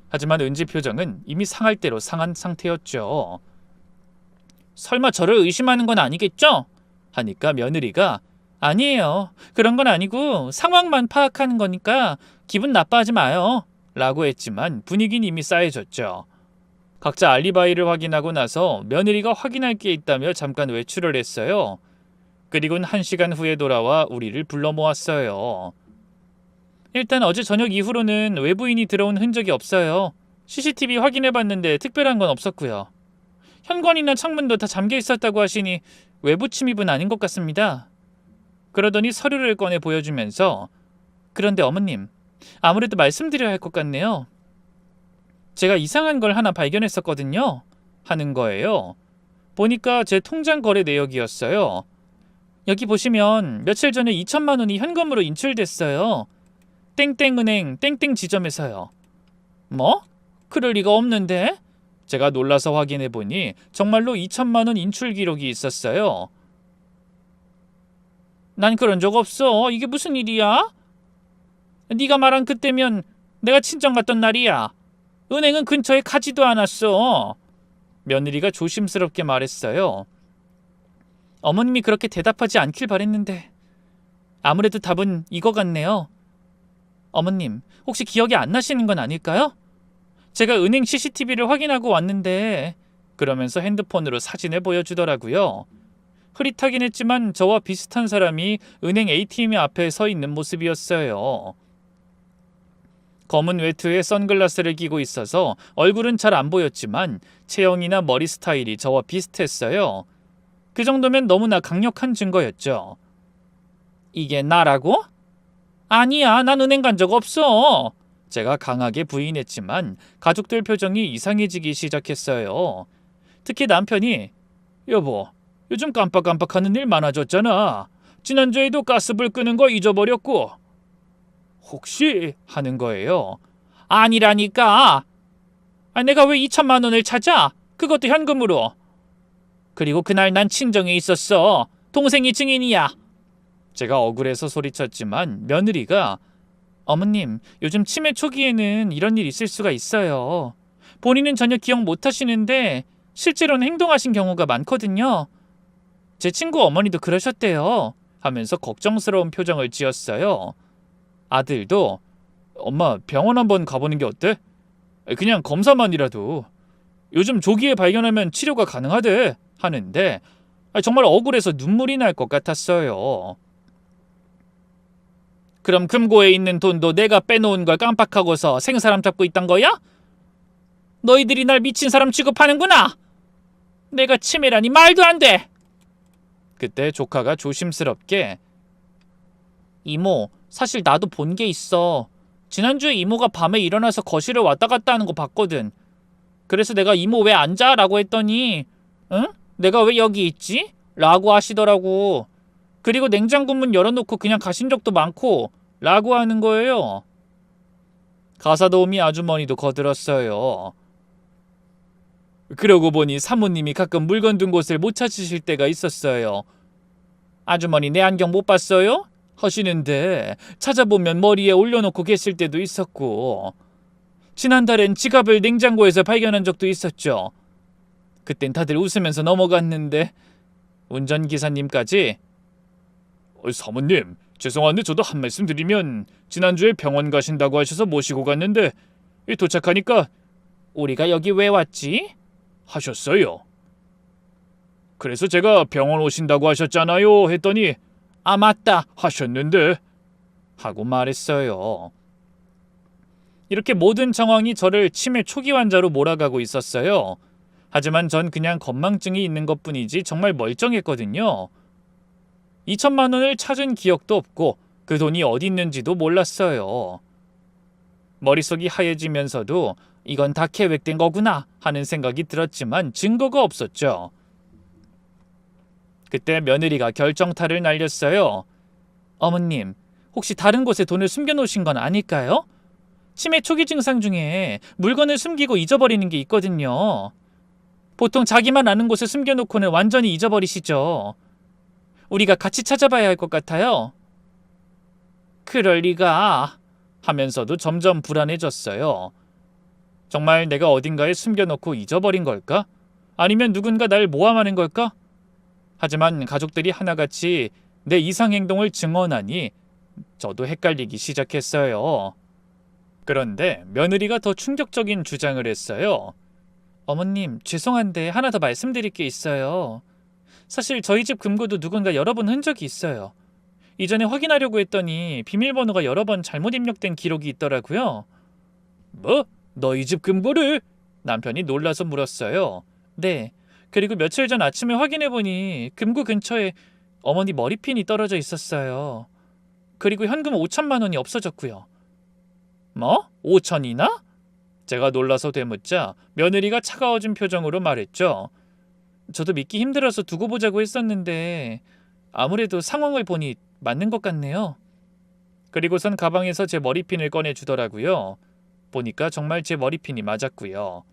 하지만 은지 표정은 이미 상할 대로 상한 상태였죠. 설마 저를 의심하는 건 아니겠죠? 하니까 며느리가 아니에요. 그런 건 아니고 상황만 파악하는 거니까 기분 나빠하지 마요. 라고 했지만 분위기는 이미 싸해졌죠. 각자 알리바이를 확인하고 나서 며느리가 확인할 게 있다며 잠깐 외출을 했어요. 그리고는 1시간 후에 돌아와 우리를 불러 모았어요. 일단 어제 저녁 이후로는 외부인이 들어온 흔적이 없어요. CCTV 확인해봤는데 특별한 건 없었고요. 현관이나 창문도 다 잠겨 있었다고 하시니 외부 침입은 아닌 것 같습니다. 그러더니 서류를 꺼내 보여주면서 그런데 어머님, 아무래도 말씀드려야 할 것 같네요. 제가 이상한 걸 하나 발견했었거든요. 하는 거예요. 보니까 제 통장 거래 내역이었어요. 여기 보시면 며칠 전에 2천만 원이 현금으로 인출됐어요. 땡땡은행 땡땡 지점에서요. 뭐? 그럴 리가 없는데? 제가 놀라서 확인해보니 정말로 2천만 원 인출 기록이 있었어요. 난 그런 적 없어. 이게 무슨 일이야? 네가 말한 그때면 내가 친정 갔던 날이야. 은행은 근처에 가지도 않았어. 며느리가 조심스럽게 말했어요. 어머님이 그렇게 대답하지 않길 바랬는데 아무래도 답은 이거 같네요. 어머님, 혹시 기억이 안 나시는 건 아닐까요? 제가 은행 CCTV를 확인하고 왔는데 그러면서 핸드폰으로 사진을 보여주더라고요. 흐릿하긴 했지만 저와 비슷한 사람이 은행 ATM 앞에 서 있는 모습이었어요. 검은 외투에 선글라스를 끼고 있어서 얼굴은 잘 안 보였지만 체형이나 머리 스타일이 저와 비슷했어요. 그 정도면 너무나 강력한 증거였죠. 이게 나라고? 아니야, 난 은행 간 적 없어. 제가 강하게 부인했지만 가족들 표정이 이상해지기 시작했어요. 특히 남편이 여보, 요즘 깜빡깜빡하는 일 많아졌잖아. 지난주에도 가스불 끄는 거 잊어버렸고. 혹시 하는 거예요. 아니라니까. 내가 왜 2천만 원을 찾아? 그것도 현금으로. 그리고 그날 난 친정에 있었어. 동생이 증인이야. 제가 억울해서 소리쳤지만 며느리가 어머님, 요즘 치매 초기에는 이런 일 있을 수가 있어요. 본인은 전혀 기억 못 하시는데 실제로는 행동하신 경우가 많거든요. 제 친구 어머니도 그러셨대요. 하면서 걱정스러운 표정을 지었어요. 아들도 엄마 병원 한번 가보는 게 어때? 그냥 검사만이라도. 요즘 조기에 발견하면 치료가 가능하대. 하는데 정말 억울해서 눈물이 날 것 같았어요. 그럼 금고에 있는 돈도 내가 빼놓은 걸 깜빡하고서 생사람 잡고 있단 거야? 너희들이 날 미친 사람 취급하는구나. 내가 치매라니 말도 안 돼. 그때 조카가 조심스럽게 이모, 사실 나도 본 게 있어. 지난주에 이모가 밤에 일어나서 거실을 왔다 갔다 하는 거 봤거든. 그래서 내가 이모 왜 안 자? 라고 했더니 응? 내가 왜 여기 있지? 라고 하시더라고. 그리고 냉장고 문 열어놓고 그냥 가신 적도 많고 라고 하는 거예요. 가사도우미 아주머니도 거들었어요. 그러고 보니 사모님이 가끔 물건 둔 곳을 못 찾으실 때가 있었어요. 아주머니 내 안경 못 봤어요? 하시는데 찾아보면 머리에 올려놓고 계실 때도 있었고, 지난달엔 지갑을 냉장고에서 발견한 적도 있었죠. 그땐 다들 웃으면서 넘어갔는데 운전기사님까지 사모님 죄송한데 저도 한 말씀 드리면 지난주에 병원 가신다고 하셔서 모시고 갔는데 도착하니까 우리가 여기 왜 왔지? 하셨어요. 그래서 제가 병원 오신다고 하셨잖아요 했더니 아 맞다 하셨는데 하고 말했어요. 이렇게 모든 정황이 저를 치매 초기 환자로 몰아가고 있었어요. 하지만 전 그냥 건망증이 있는 것뿐이지 정말 멀쩡했거든요. 2천만 원을 찾은 기억도 없고 그 돈이 어디 있는지도 몰랐어요. 머릿속이 하얘지면서도 이건 다 계획된 거구나 하는 생각이 들었지만 증거가 없었죠. 그때 며느리가 결정타를 날렸어요. 어머님, 혹시 다른 곳에 돈을 숨겨놓으신 건 아닐까요? 치매 초기 증상 중에 물건을 숨기고 잊어버리는 게 있거든요. 보통 자기만 아는 곳에 숨겨놓고는 완전히 잊어버리시죠. 우리가 같이 찾아봐야 할 것 같아요. 그럴 리가 하면서도 점점 불안해졌어요. 정말 내가 어딘가에 숨겨놓고 잊어버린 걸까? 아니면 누군가 날 모함하는 걸까? 하지만 가족들이 하나같이 내 이상행동을 증언하니 저도 헷갈리기 시작했어요. 그런데 며느리가 더 충격적인 주장을 했어요. 어머님, 죄송한데 하나 더 말씀드릴 게 있어요. 사실 저희 집 금고도 누군가 여러 번 흔적이 있어요. 이전에 확인하려고 했더니 비밀번호가 여러 번 잘못 입력된 기록이 있더라고요. 뭐? 너희 집 금고를? 남편이 놀라서 물었어요. 네. 그리고 며칠 전 아침에 확인해보니 금고 근처에 어머니 머리핀이 떨어져 있었어요. 그리고 현금 5천만 원이 없어졌고요. 뭐? 5천이나? 제가 놀라서 되묻자 며느리가 차가워진 표정으로 말했죠. 저도 믿기 힘들어서 두고 보자고 했었는데 아무래도 상황을 보니 맞는 것 같네요. 그리고선 가방에서 제 머리핀을 꺼내주더라고요. 보니까 정말 제 머리핀이 맞았고요.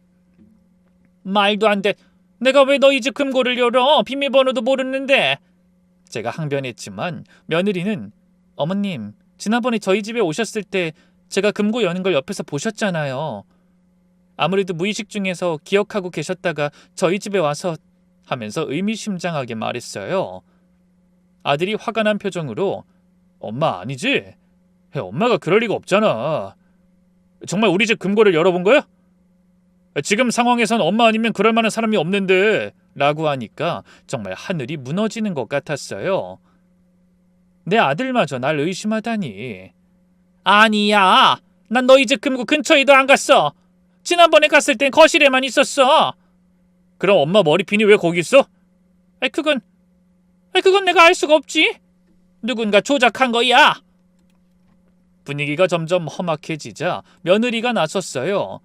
말도 안 돼. 내가 왜 너희 집 금고를 열어? 비밀번호도 모르는데. 제가 항변했지만 며느리는 어머님, 지난번에 저희 집에 오셨을 때 제가 금고 여는 걸 옆에서 보셨잖아요. 아무래도 무의식 중에서 기억하고 계셨다가 저희 집에 와서 하면서 의미심장하게 말했어요. 아들이 화가 난 표정으로 엄마 아니지? 엄마가 그럴 리가 없잖아. 정말 우리 집 금고를 열어본 거야? 지금 상황에선 엄마 아니면 그럴 만한 사람이 없는데 라고 하니까 정말 하늘이 무너지는 것 같았어요. 내 아들마저 날 의심하다니. 아니야. 난 너희 집 금고 근처에도 안 갔어. 지난번에 갔을 땐 거실에만 있었어. 그럼 엄마 머리핀이 왜 거기 있어? 그건 내가 알 수가 없지. 누군가 조작한 거야. 분위기가 점점 험악해지자 며느리가 나섰어요.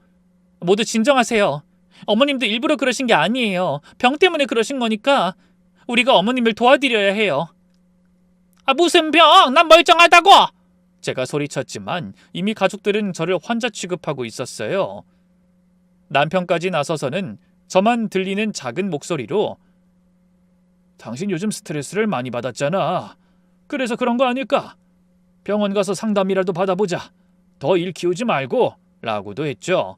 모두 진정하세요. 어머님도 일부러 그러신 게 아니에요. 병 때문에 그러신 거니까 우리가 어머님을 도와드려야 해요. 아 무슨 병? 난 멀쩡하다고! 제가 소리쳤지만 이미 가족들은 저를 환자 취급하고 있었어요. 남편까지 나서서는 저만 들리는 작은 목소리로 당신 요즘 스트레스를 많이 받았잖아. 그래서 그런 거 아닐까? 병원 가서 상담이라도 받아보자. 더 일 키우지 말고 라고도 했죠.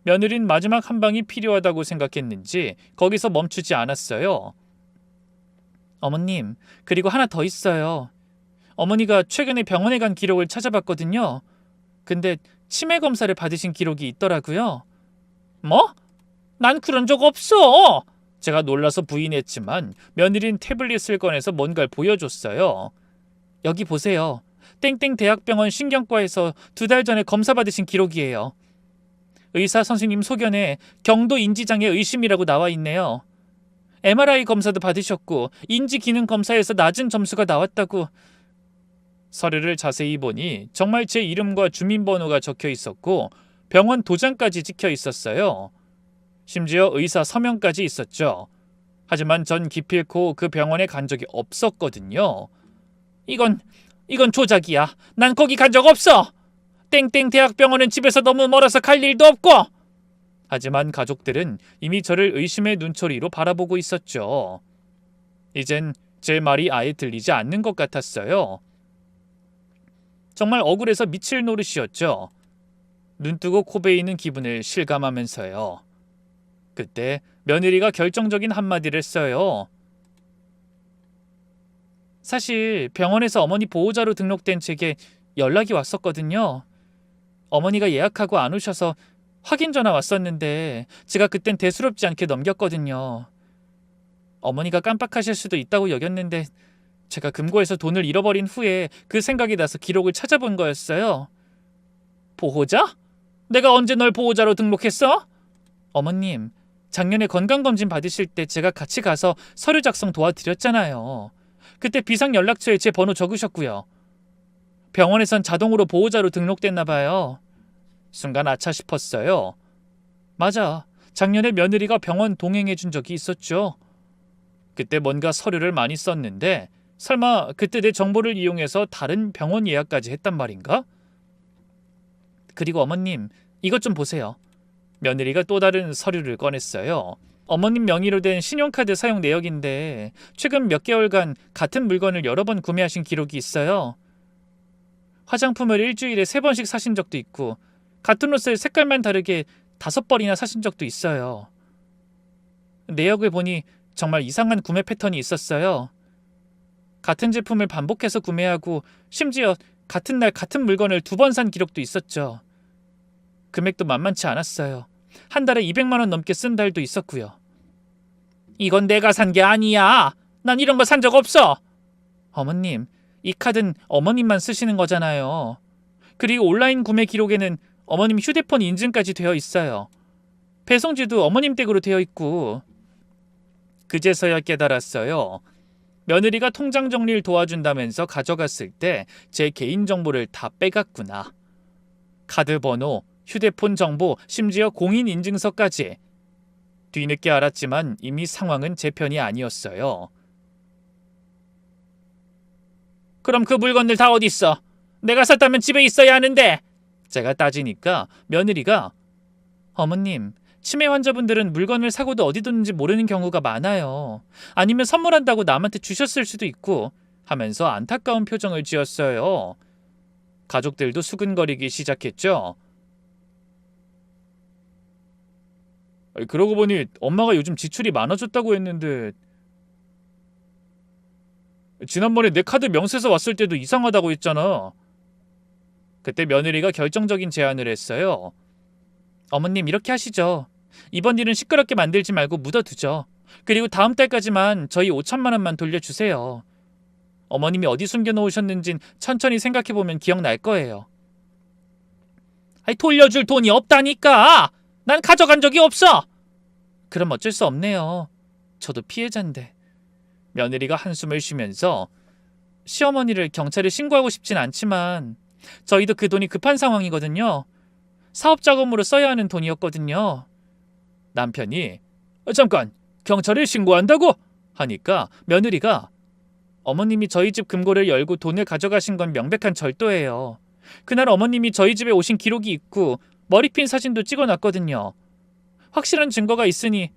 며느린 마지막 한 방이 필요하다고 생각했는지 거기서 멈추지 않았어요. 어머님, 그리고 하나 더 있어요. 어머니가 최근에 병원에 간 기록을 찾아봤거든요. 근데 치매 검사를 받으신 기록이 있더라고요. 뭐? 난 그런 적 없어. 제가 놀라서 부인했지만 며느린 태블릿을 꺼내서 뭔가를 보여줬어요. 여기 보세요. 땡땡 대학병원 신경과에서 2달 전에 검사 받으신 기록이에요. 의사 선생님 소견에 경도 인지장애 의심이라고 나와 있네요. MRI 검사도 받으셨고 인지 기능 검사에서 낮은 점수가 나왔다고. 서류를 자세히 보니 정말 제 이름과 주민번호가 적혀 있었고 병원 도장까지 찍혀 있었어요. 심지어 의사 서명까지 있었죠. 하지만 전 기필코 그 병원에 간 적이 없었거든요. 이건 조작이야. 난 거기 간 적 없어. 땡땡 대학병원은 집에서 너무 멀어서 갈 일도 없고. 하지만 가족들은 이미 저를 의심의 눈초리로 바라보고 있었죠. 이젠 제 말이 아예 들리지 않는 것 같았어요. 정말 억울해서 미칠 노릇이었죠. 눈뜨고 코베이는 기분을 실감하면서요. 그때 며느리가 결정적인 한마디를 써요. 사실 병원에서 어머니 보호자로 등록된 제게 연락이 왔었거든요. 어머니가 예약하고 안 오셔서 확인 전화 왔었는데 제가 그땐 대수롭지 않게 넘겼거든요. 어머니가 깜빡하실 수도 있다고 여겼는데 제가 금고에서 돈을 잃어버린 후에 그 생각이 나서 기록을 찾아본 거였어요. 보호자? 내가 언제 널 보호자로 등록했어? 어머님, 작년에 건강검진 받으실 때 제가 같이 가서 서류 작성 도와드렸잖아요. 그때 비상연락처에 제 번호 적으셨고요. 병원에선 자동으로 보호자로 등록됐나 봐요. 순간 아차 싶었어요. 맞아. 작년에 며느리가 병원 동행해 준 적이 있었죠. 그때 뭔가 서류를 많이 썼는데 설마 그때 내 정보를 이용해서 다른 병원 예약까지 했단 말인가? 그리고 어머님, 이것 좀 보세요. 며느리가 또 다른 서류를 꺼냈어요. 어머님 명의로 된 신용카드 사용 내역인데 최근 몇 개월간 같은 물건을 여러 번 구매하신 기록이 있어요. 화장품을 일주일에 3번씩 사신 적도 있고 같은 옷을 색깔만 다르게 5벌이나 사신 적도 있어요. 내역을 보니 정말 이상한 구매 패턴이 있었어요. 같은 제품을 반복해서 구매하고 심지어 같은 날 같은 물건을 2번 산 기록도 있었죠. 금액도 만만치 않았어요. 한 달에 200만 원 넘게 쓴 달도 있었고요. 이건 내가 산 게 아니야. 난 이런 거 산 적 없어. 어머님, 이 카드는 어머님만 쓰시는 거잖아요. 그리고 온라인 구매 기록에는 어머님 휴대폰 인증까지 되어 있어요. 배송지도 어머님 댁으로 되어 있고. 그제서야 깨달았어요. 며느리가 통장 정리를 도와준다면서 가져갔을 때 제 개인정보를 다 빼갔구나. 카드 번호, 휴대폰 정보, 심지어 공인인증서까지. 뒤늦게 알았지만 이미 상황은 제 편이 아니었어요. 그럼 그 물건들 다 어디 있어? 내가 샀다면 집에 있어야 하는데. 제가 따지니까 며느리가 어머님, 치매 환자분들은 물건을 사고도 어디 뒀는지 모르는 경우가 많아요. 아니면 선물한다고 남한테 주셨을 수도 있고 하면서 안타까운 표정을 지었어요. 가족들도 수근거리기 시작했죠. 그러고 보니 엄마가 요즘 지출이 많아졌다고 했는데 지난번에 내 카드 명세서 왔을 때도 이상하다고 했잖아. 그때 며느리가 결정적인 제안을 했어요. 어머님, 이렇게 하시죠. 이번 일은 시끄럽게 만들지 말고 묻어두죠. 그리고 다음 달까지만 저희 5천만 원만 돌려주세요. 어머님이 어디 숨겨놓으셨는진 천천히 생각해보면 기억날 거예요. 아니, 돌려줄 돈이 없다니까. 난 가져간 적이 없어. 그럼 어쩔 수 없네요. 저도 피해자인데. 며느리가 한숨을 쉬면서 시어머니를 경찰에 신고하고 싶진 않지만 저희도 그 돈이 급한 상황이거든요. 사업 자금으로 써야 하는 돈이었거든요. 남편이 잠깐, 경찰에 신고한다고? 하니까 며느리가 어머님이 저희 집 금고를 열고 돈을 가져가신 건 명백한 절도예요. 그날 어머님이 저희 집에 오신 기록이 있고 머리핀 사진도 찍어놨거든요. 확실한 증거가 있으니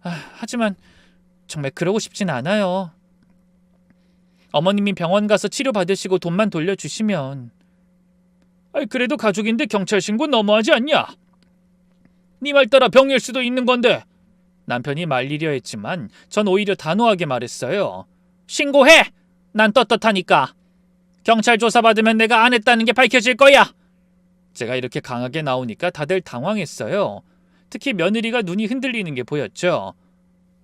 하지만 정말 그러고 싶진 않아요. 어머님이 병원 가서 치료받으시고 돈만 돌려주시면. 그래도 가족인데 경찰 신고 너무하지 않냐? 네 말 따라 병일 수도 있는 건데. 남편이 말리려 했지만 전 오히려 단호하게 말했어요. 신고해! 난 떳떳하니까. 경찰 조사받으면 내가 안 했다는 게 밝혀질 거야. 제가 이렇게 강하게 나오니까 다들 당황했어요. 특히 며느리가 눈이 흔들리는 게 보였죠.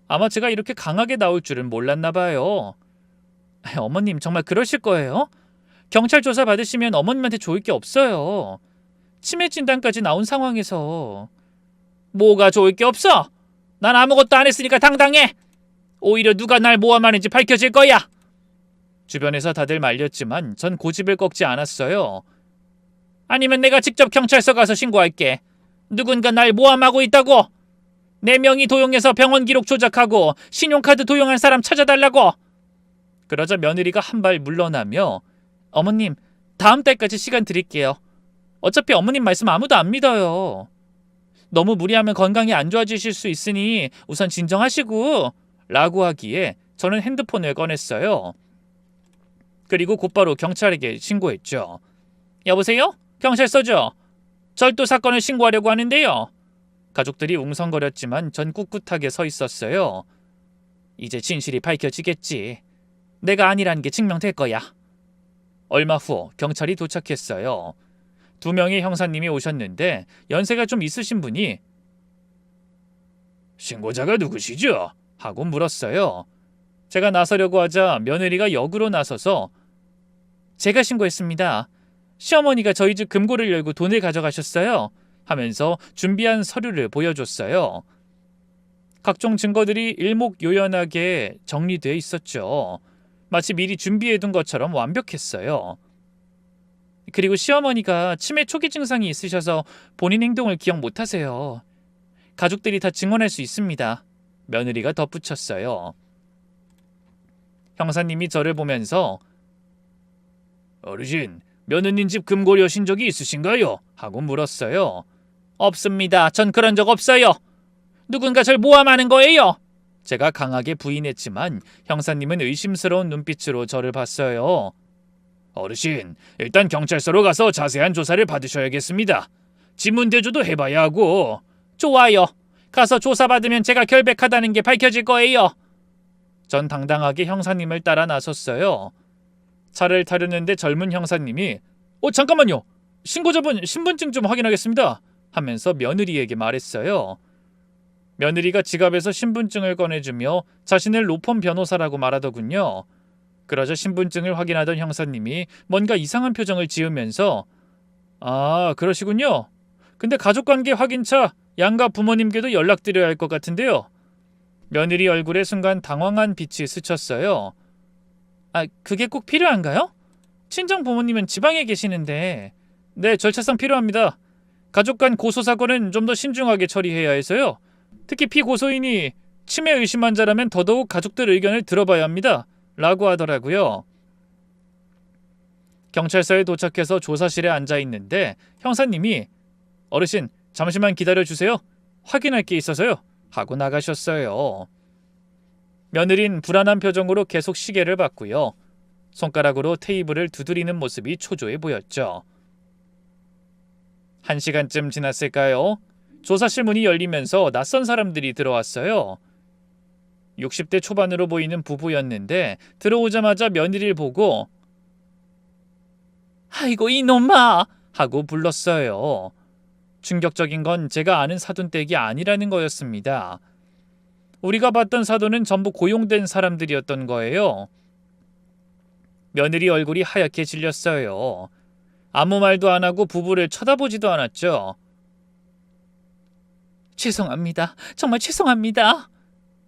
아마 제가 이렇게 강하게 나올 줄은 몰랐나 봐요. 어머님, 정말 그러실 거예요? 경찰 조사 받으시면 어머님한테 좋을 게 없어요. 치매 진단까지 나온 상황에서. 뭐가 좋을 게 없어? 난 아무것도 안 했으니까 당당해. 오히려 누가 날 모함하는지 밝혀질 거야. 주변에서 다들 말렸지만 전 고집을 꺾지 않았어요. 아니면 내가 직접 경찰서 가서 신고할게. 누군가 날 모함하고 있다고. 내 명의 도용해서 병원 기록 조작하고 신용카드 도용한 사람 찾아달라고. 그러자 며느리가 한 발 물러나며 어머님, 다음 달까지 시간 드릴게요. 어차피 어머님 말씀 아무도 안 믿어요. 너무 무리하면 건강이 안 좋아지실 수 있으니 우선 진정하시고 라고 하기에 저는 핸드폰을 꺼냈어요. 그리고 곧바로 경찰에게 신고했죠. 여보세요? 경찰서죠? 절도 사건을 신고하려고 하는데요. 가족들이 웅성거렸지만 전 꿋꿋하게 서 있었어요. 이제 진실이 밝혀지겠지. 내가 아니라는 게 증명될 거야. 얼마 후 경찰이 도착했어요. 2명의 형사님이 오셨는데 연세가 좀 있으신 분이 신고자가 누구시죠? 하고 물었어요. 제가 나서려고 하자 며느리가 역으로 나서서 제가 신고했습니다. 시어머니가 저희 집 금고를 열고 돈을 가져가셨어요. 하면서 준비한 서류를 보여줬어요. 각종 증거들이 일목요연하게 정리되어 있었죠. 마치 미리 준비해둔 것처럼 완벽했어요. 그리고 시어머니가 치매 초기 증상이 있으셔서 본인 행동을 기억 못하세요. 가족들이 다 증언할 수 있습니다. 며느리가 덧붙였어요. 형사님이 저를 보면서 어르신, 며느님 집 금고 여신 적이 있으신가요? 하고 물었어요. 없습니다. 전 그런 적 없어요. 누군가 절 모함하는 거예요. 제가 강하게 부인했지만 형사님은 의심스러운 눈빛으로 저를 봤어요. 어르신, 일단 경찰서로 가서 자세한 조사를 받으셔야겠습니다. 지문대조도 해봐야 하고. 좋아요. 가서 조사받으면 제가 결백하다는 게 밝혀질 거예요. 전 당당하게 형사님을 따라 나섰어요. 차를 타려는데 젊은 형사님이 잠깐만요. 신고자분 신분증 좀 확인하겠습니다. 하면서 며느리에게 말했어요. 며느리가 지갑에서 신분증을 꺼내주며 자신을 로펌 변호사라고 말하더군요. 그러자 신분증을 확인하던 형사님이 뭔가 이상한 표정을 지으면서 아, 그러시군요. 근데 가족관계 확인차 양가 부모님께도 연락드려야 할 것 같은데요. 며느리 얼굴에 순간 당황한 빛이 스쳤어요. 아, 그게 꼭 필요한가요? 친정 부모님은 지방에 계시는데. 네, 절차상 필요합니다. 가족 간 고소사건은 좀 더 신중하게 처리해야 해서요. 특히 피고소인이 치매 의심 환자라면 더더욱 가족들 의견을 들어봐야 합니다. 라고 하더라고요. 경찰서에 도착해서 조사실에 앉아 있는데 형사님이 어르신 잠시만 기다려주세요. 확인할 게 있어서요. 하고 나가셨어요. 며느린 불안한 표정으로 계속 시계를 봤고요. 손가락으로 테이블을 두드리는 모습이 초조해 보였죠. 1시간쯤 지났을까요? 조사실 문이 열리면서 낯선 사람들이 들어왔어요. 60대 초반으로 보이는 부부였는데 들어오자마자 며느리를 보고 아이고 이놈아! 하고 불렀어요. 충격적인 건 제가 아는 사돈댁이 아니라는 거였습니다. 우리가 봤던 사돈은 전부 고용된 사람들이었던 거예요. 며느리 얼굴이 하얗게 질렸어요. 아무 말도 안 하고 부부를 쳐다보지도 않았죠. 죄송합니다. 정말 죄송합니다.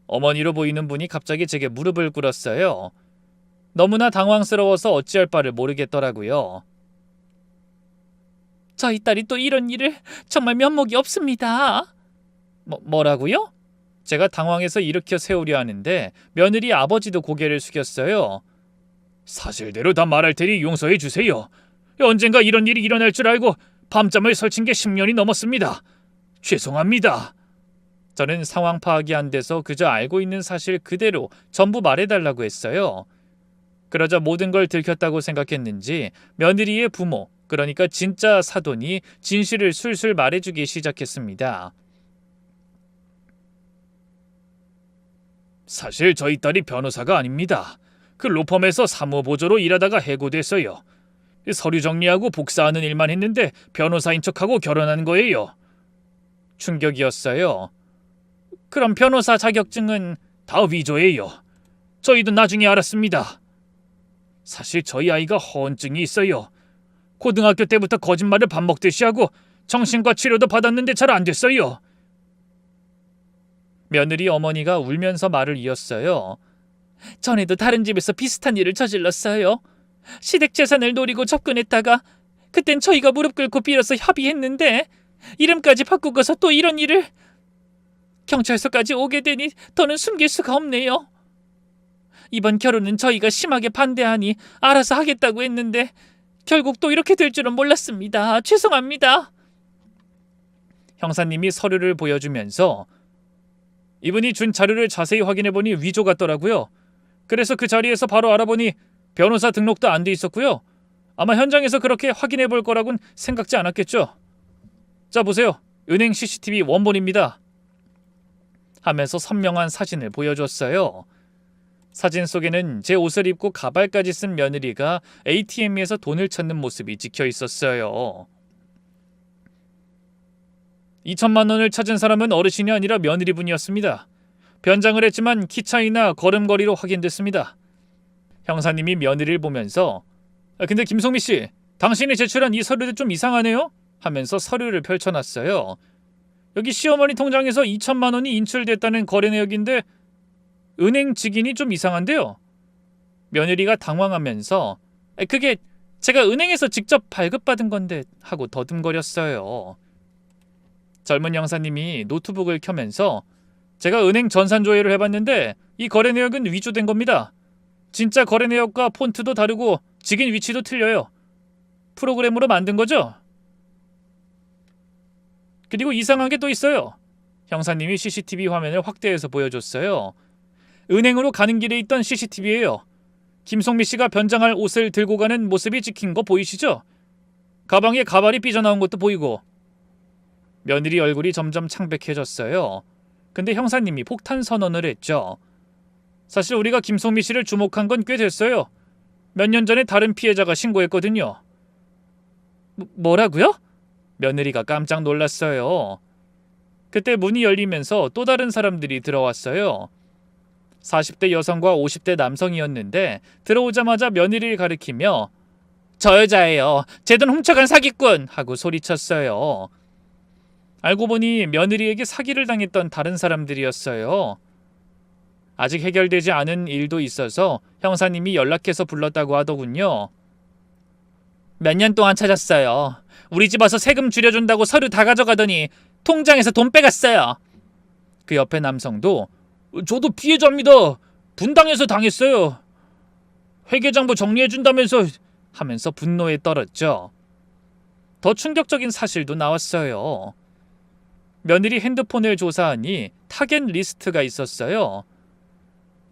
어머니로 보이는 분이 갑자기 제게 무릎을 꿇었어요. 너무나 당황스러워서 어찌할 바를 모르겠더라고요. 저희 딸이 또 이런 일을 정말 면목이 없습니다. 뭐라고요? 제가 당황해서 일으켜 세우려 하는데 며느리 아버지도 고개를 숙였어요. 사실대로 다 말할 테니 용서해 주세요. 언젠가 이런 일이 일어날 줄 알고 밤잠을 설친 게 10년이 넘었습니다. 죄송합니다. 저는 상황 파악이 안 돼서 그저 알고 있는 사실 그대로 전부 말해달라고 했어요. 그러자 모든 걸 들켰다고 생각했는지 며느리의 부모, 그러니까 진짜 사돈이 진실을 술술 말해주기 시작했습니다. 사실 저희 딸이 변호사가 아닙니다. 그 로펌에서 사무보조로 일하다가 해고됐어요. 서류 정리하고 복사하는 일만 했는데 변호사인 척하고 결혼한 거예요. 충격이었어요. 그럼 변호사 자격증은 다 위조예요. 저희도 나중에 알았습니다. 사실 저희 아이가 허언증이 있어요. 고등학교 때부터 거짓말을 밥 먹듯이 하고 정신과 치료도 받았는데 잘 안 됐어요. 며느리 어머니가 울면서 말을 이었어요. 전에도 다른 집에서 비슷한 일을 저질렀어요. 시댁 재산을 노리고 접근했다가 그땐 저희가 무릎 꿇고 빌어서 협의했는데 이름까지 바꾸고서 또 이런 일을. 경찰서까지 오게 되니 더는 숨길 수가 없네요. 이번 결혼은 저희가 심하게 반대하니 알아서 하겠다고 했는데 결국 또 이렇게 될 줄은 몰랐습니다. 죄송합니다. 형사님이 서류를 보여주면서 이분이 준 자료를 자세히 확인해보니 위조 같더라고요. 그래서 그 자리에서 바로 알아보니 변호사 등록도 안 돼 있었고요. 아마 현장에서 그렇게 확인해볼 거라곤 생각지 않았겠죠. 자, 보세요. 은행 CCTV 원본입니다. 하면서 선명한 사진을 보여줬어요. 사진 속에는 제 옷을 입고 가발까지 쓴 며느리가 ATM에서 돈을 찾는 모습이 찍혀 있었어요. 2천만 원을 찾은 사람은 어르신이 아니라 며느리분이었습니다. 변장을 했지만 키 차이나 걸음걸이로 확인됐습니다. 형사님이 며느리를 보면서 근데 김송미 씨, 당신이 제출한 이 서류도 좀 이상하네요? 하면서 서류를 펼쳐놨어요. 여기 시어머니 통장에서 2천만 원이 인출됐다는 거래 내역인데 은행 직인이 좀 이상한데요. 며느리가 당황하면서 그게 제가 은행에서 직접 발급받은 건데 하고 더듬거렸어요. 젊은 형사님이 노트북을 켜면서 제가 은행 전산조회를 해봤는데 이 거래 내역은 위조된 겁니다. 진짜 거래 내역과 폰트도 다르고 직인 위치도 틀려요. 프로그램으로 만든 거죠? 그리고 이상한 게 또 있어요. 형사님이 CCTV 화면을 확대해서 보여줬어요. 은행으로 가는 길에 있던 CCTV예요. 김송미 씨가 변장할 옷을 들고 가는 모습이 찍힌 거 보이시죠? 가방에 가발이 삐져나온 것도 보이고. 며느리 얼굴이 점점 창백해졌어요. 근데 형사님이 폭탄 선언을 했죠. 사실 우리가 김송미 씨를 주목한 건 꽤 됐어요. 몇 년 전에 다른 피해자가 신고했거든요. 뭐라고요? 며느리가 깜짝 놀랐어요. 그때 문이 열리면서 또 다른 사람들이 들어왔어요. 40대 여성과 50대 남성이었는데 들어오자마자 며느리를 가리키며 저 여자예요. 제 돈 훔쳐간 사기꾼! 하고 소리쳤어요. 알고 보니 며느리에게 사기를 당했던 다른 사람들이었어요. 아직 해결되지 않은 일도 있어서 형사님이 연락해서 불렀다고 하더군요. 몇 년 동안 찾았어요. 우리 집 와서 세금 줄여준다고 서류 다 가져가더니 통장에서 돈 빼갔어요. 그 옆에 남성도 저도 피해자입니다. 분당해서 당했어요. 회계장부 정리해준다면서 하면서 분노에 떨었죠. 더 충격적인 사실도 나왔어요. 며느리 핸드폰을 조사하니 타겟 리스트가 있었어요.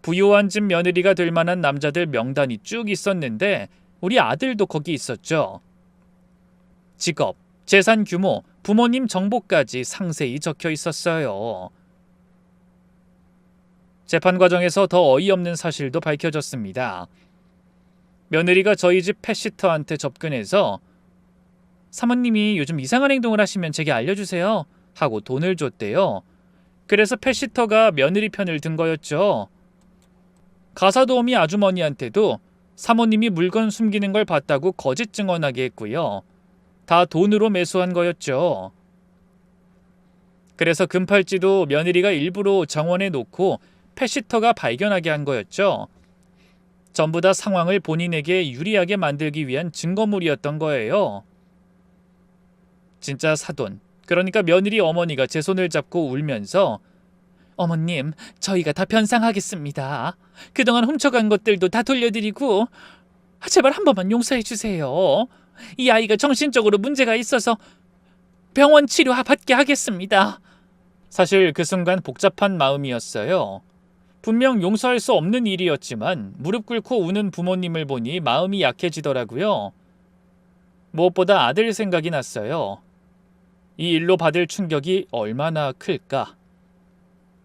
부유한 집 며느리가 될 만한 남자들 명단이 쭉 있었는데 우리 아들도 거기 있었죠. 직업, 재산 규모, 부모님 정보까지 상세히 적혀 있었어요. 재판 과정에서 더 어이없는 사실도 밝혀졌습니다. 며느리가 저희 집 펫시터한테 접근해서 사모님이 요즘 이상한 행동을 하시면 제게 알려주세요 하고 돈을 줬대요. 그래서 펫시터가 며느리 편을 든 거였죠. 가사도우미 아주머니한테도 사모님이 물건 숨기는 걸 봤다고 거짓 증언하게 했고요. 다 돈으로 매수한 거였죠. 그래서 금팔찌도 며느리가 일부러 정원에 놓고 펫시터가 발견하게 한 거였죠. 전부 다 상황을 본인에게 유리하게 만들기 위한 증거물이었던 거예요. 진짜 사돈, 그러니까 며느리 어머니가 제 손을 잡고 울면서 어머님, 저희가 다 변상하겠습니다. 그동안 훔쳐간 것들도 다 돌려드리고 제발 한 번만 용서해 주세요. 이 아이가 정신적으로 문제가 있어서 병원 치료 받게 하겠습니다. 사실 그 순간 복잡한 마음이었어요. 분명 용서할 수 없는 일이었지만 무릎 꿇고 우는 부모님을 보니 마음이 약해지더라고요. 무엇보다 아들 생각이 났어요. 이 일로 받을 충격이 얼마나 클까?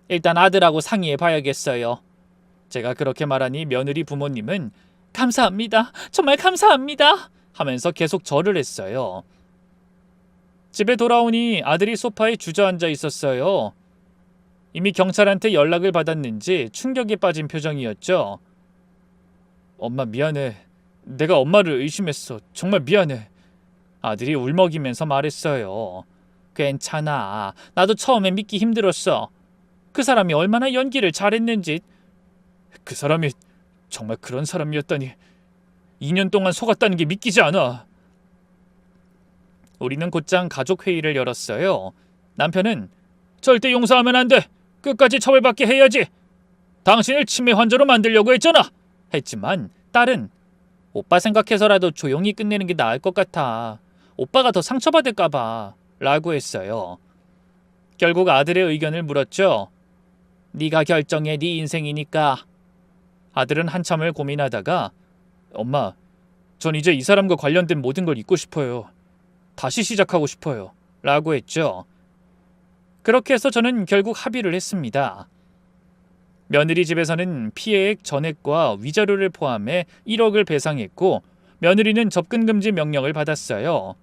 일단 아들하고 상의해 봐야겠어요. 제가 그렇게 말하니 며느리 부모님은 감사합니다. 정말 감사합니다. 하면서 계속 절을 했어요. 집에 돌아오니 아들이 소파에 주저앉아 있었어요. 이미 경찰한테 연락을 받았는지 충격에 빠진 표정이었죠. 엄마 미안해. 내가 엄마를 의심했어. 정말 미안해. 아들이 울먹이면서 말했어요. 괜찮아. 나도 처음에 믿기 힘들었어. 그 사람이 얼마나 연기를 잘했는지. 그 사람이 정말 그런 사람이었다니. 2년 동안 속았다는 게 믿기지 않아. 우리는 곧장 가족회의를 열었어요. 남편은 절대 용서하면 안 돼. 끝까지 처벌받게 해야지. 당신을 치매 환자로 만들려고 했잖아. 했지만 딸은 오빠 생각해서라도 조용히 끝내는 게 나을 것 같아. 오빠가 더 상처받을까 봐. 라고 했어요. 결국 아들의 의견을 물었죠. 네가 결정해, 네 인생이니까. 아들은 한참을 고민하다가 엄마, 전 이제 이 사람과 관련된 모든 걸 잊고 싶어요. 다시 시작하고 싶어요. 라고 했죠. 그렇게 해서 저는 결국 합의를 했습니다. 며느리 집에서는 피해액 전액과 위자료를 포함해 1억을 배상했고 며느리는 접근금지 명령을 받았어요.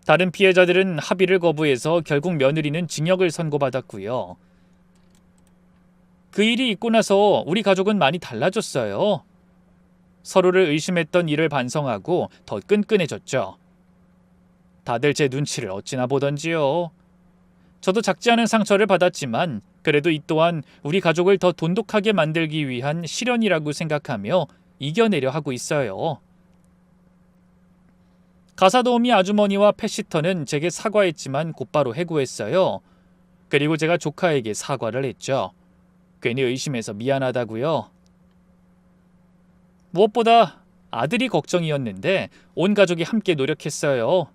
다른 피해자들은 합의를 거부해서 결국 며느리는 징역을 선고받았고요. 그 일이 있고 나서 우리 가족은 많이 달라졌어요. 서로를 의심했던 일을 반성하고 더 끈끈해졌죠. 다들 제 눈치를 어찌나 보던지요. 저도 작지 않은 상처를 받았지만 그래도 이 또한 우리 가족을 더 돈독하게 만들기 위한 시련이라고 생각하며 이겨내려 하고 있어요. 가사도우미 아주머니와 펫시터는 제게 사과했지만 곧바로 해고했어요. 그리고 제가 조카에게 사과를 했죠. 괜히 의심해서 미안하다고요. 무엇보다 아들이 걱정이었는데 온 가족이 함께 노력했어요.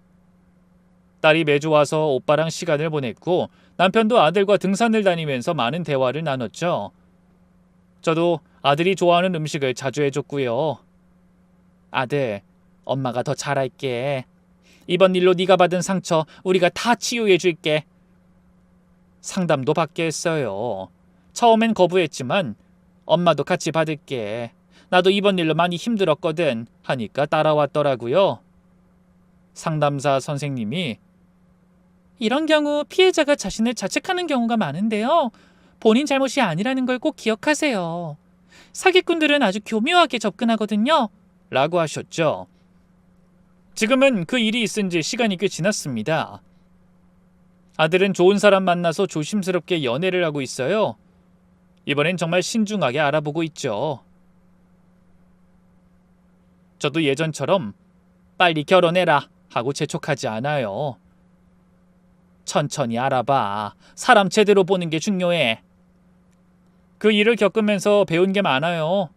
딸이 매주 와서 오빠랑 시간을 보냈고 남편도 아들과 등산을 다니면서 많은 대화를 나눴죠. 저도 아들이 좋아하는 음식을 자주 해줬고요. 아들, 엄마가 더 잘할게. 이번 일로 네가 받은 상처 우리가 다 치유해줄게. 상담도 받게 했어요. 처음엔 거부했지만 엄마도 같이 받을게. 나도 이번 일로 많이 힘들었거든 하니까 따라왔더라고요. 상담사 선생님이 이런 경우 피해자가 자신을 자책하는 경우가 많은데요. 본인 잘못이 아니라는 걸 꼭 기억하세요. 사기꾼들은 아주 교묘하게 접근하거든요. 라고 하셨죠. 지금은 그 일이 있은 지 시간이 꽤 지났습니다. 아들은 좋은 사람 만나서 조심스럽게 연애를 하고 있어요. 이번엔 정말 신중하게 알아보고 있죠. 저도 예전처럼 빨리 결혼해라 하고 재촉하지 않아요. 천천히 알아봐. 사람 제대로 보는 게 중요해. 그 일을 겪으면서 배운 게 많아요.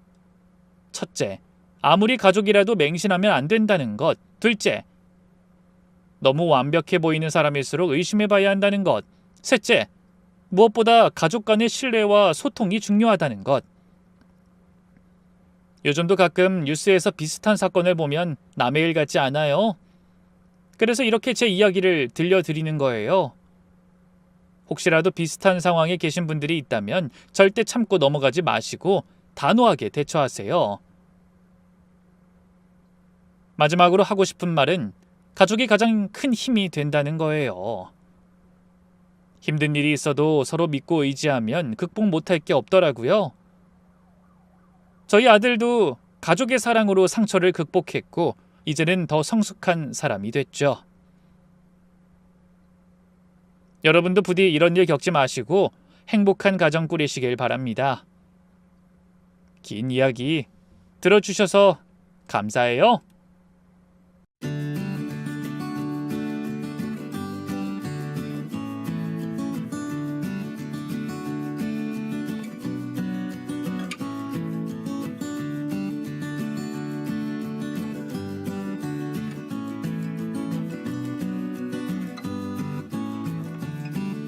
첫째, 아무리 가족이라도 맹신하면 안 된다는 것. 둘째, 너무 완벽해 보이는 사람일수록 의심해봐야 한다는 것. 셋째, 무엇보다 가족 간의 신뢰와 소통이 중요하다는 것. 요즘도 가끔 뉴스에서 비슷한 사건을 보면 남의 일 같지 않아요? 그래서 이렇게 제 이야기를 들려드리는 거예요. 혹시라도 비슷한 상황에 계신 분들이 있다면 절대 참고 넘어가지 마시고 단호하게 대처하세요. 마지막으로 하고 싶은 말은 가족이 가장 큰 힘이 된다는 거예요. 힘든 일이 있어도 서로 믿고 의지하면 극복 못할 게 없더라고요. 저희 아들도 가족의 사랑으로 상처를 극복했고 이제는 더 성숙한 사람이 됐죠. 여러분도 부디 이런 일 겪지 마시고 행복한 가정 꾸리시길 바랍니다. 긴 이야기 들어주셔서 감사해요.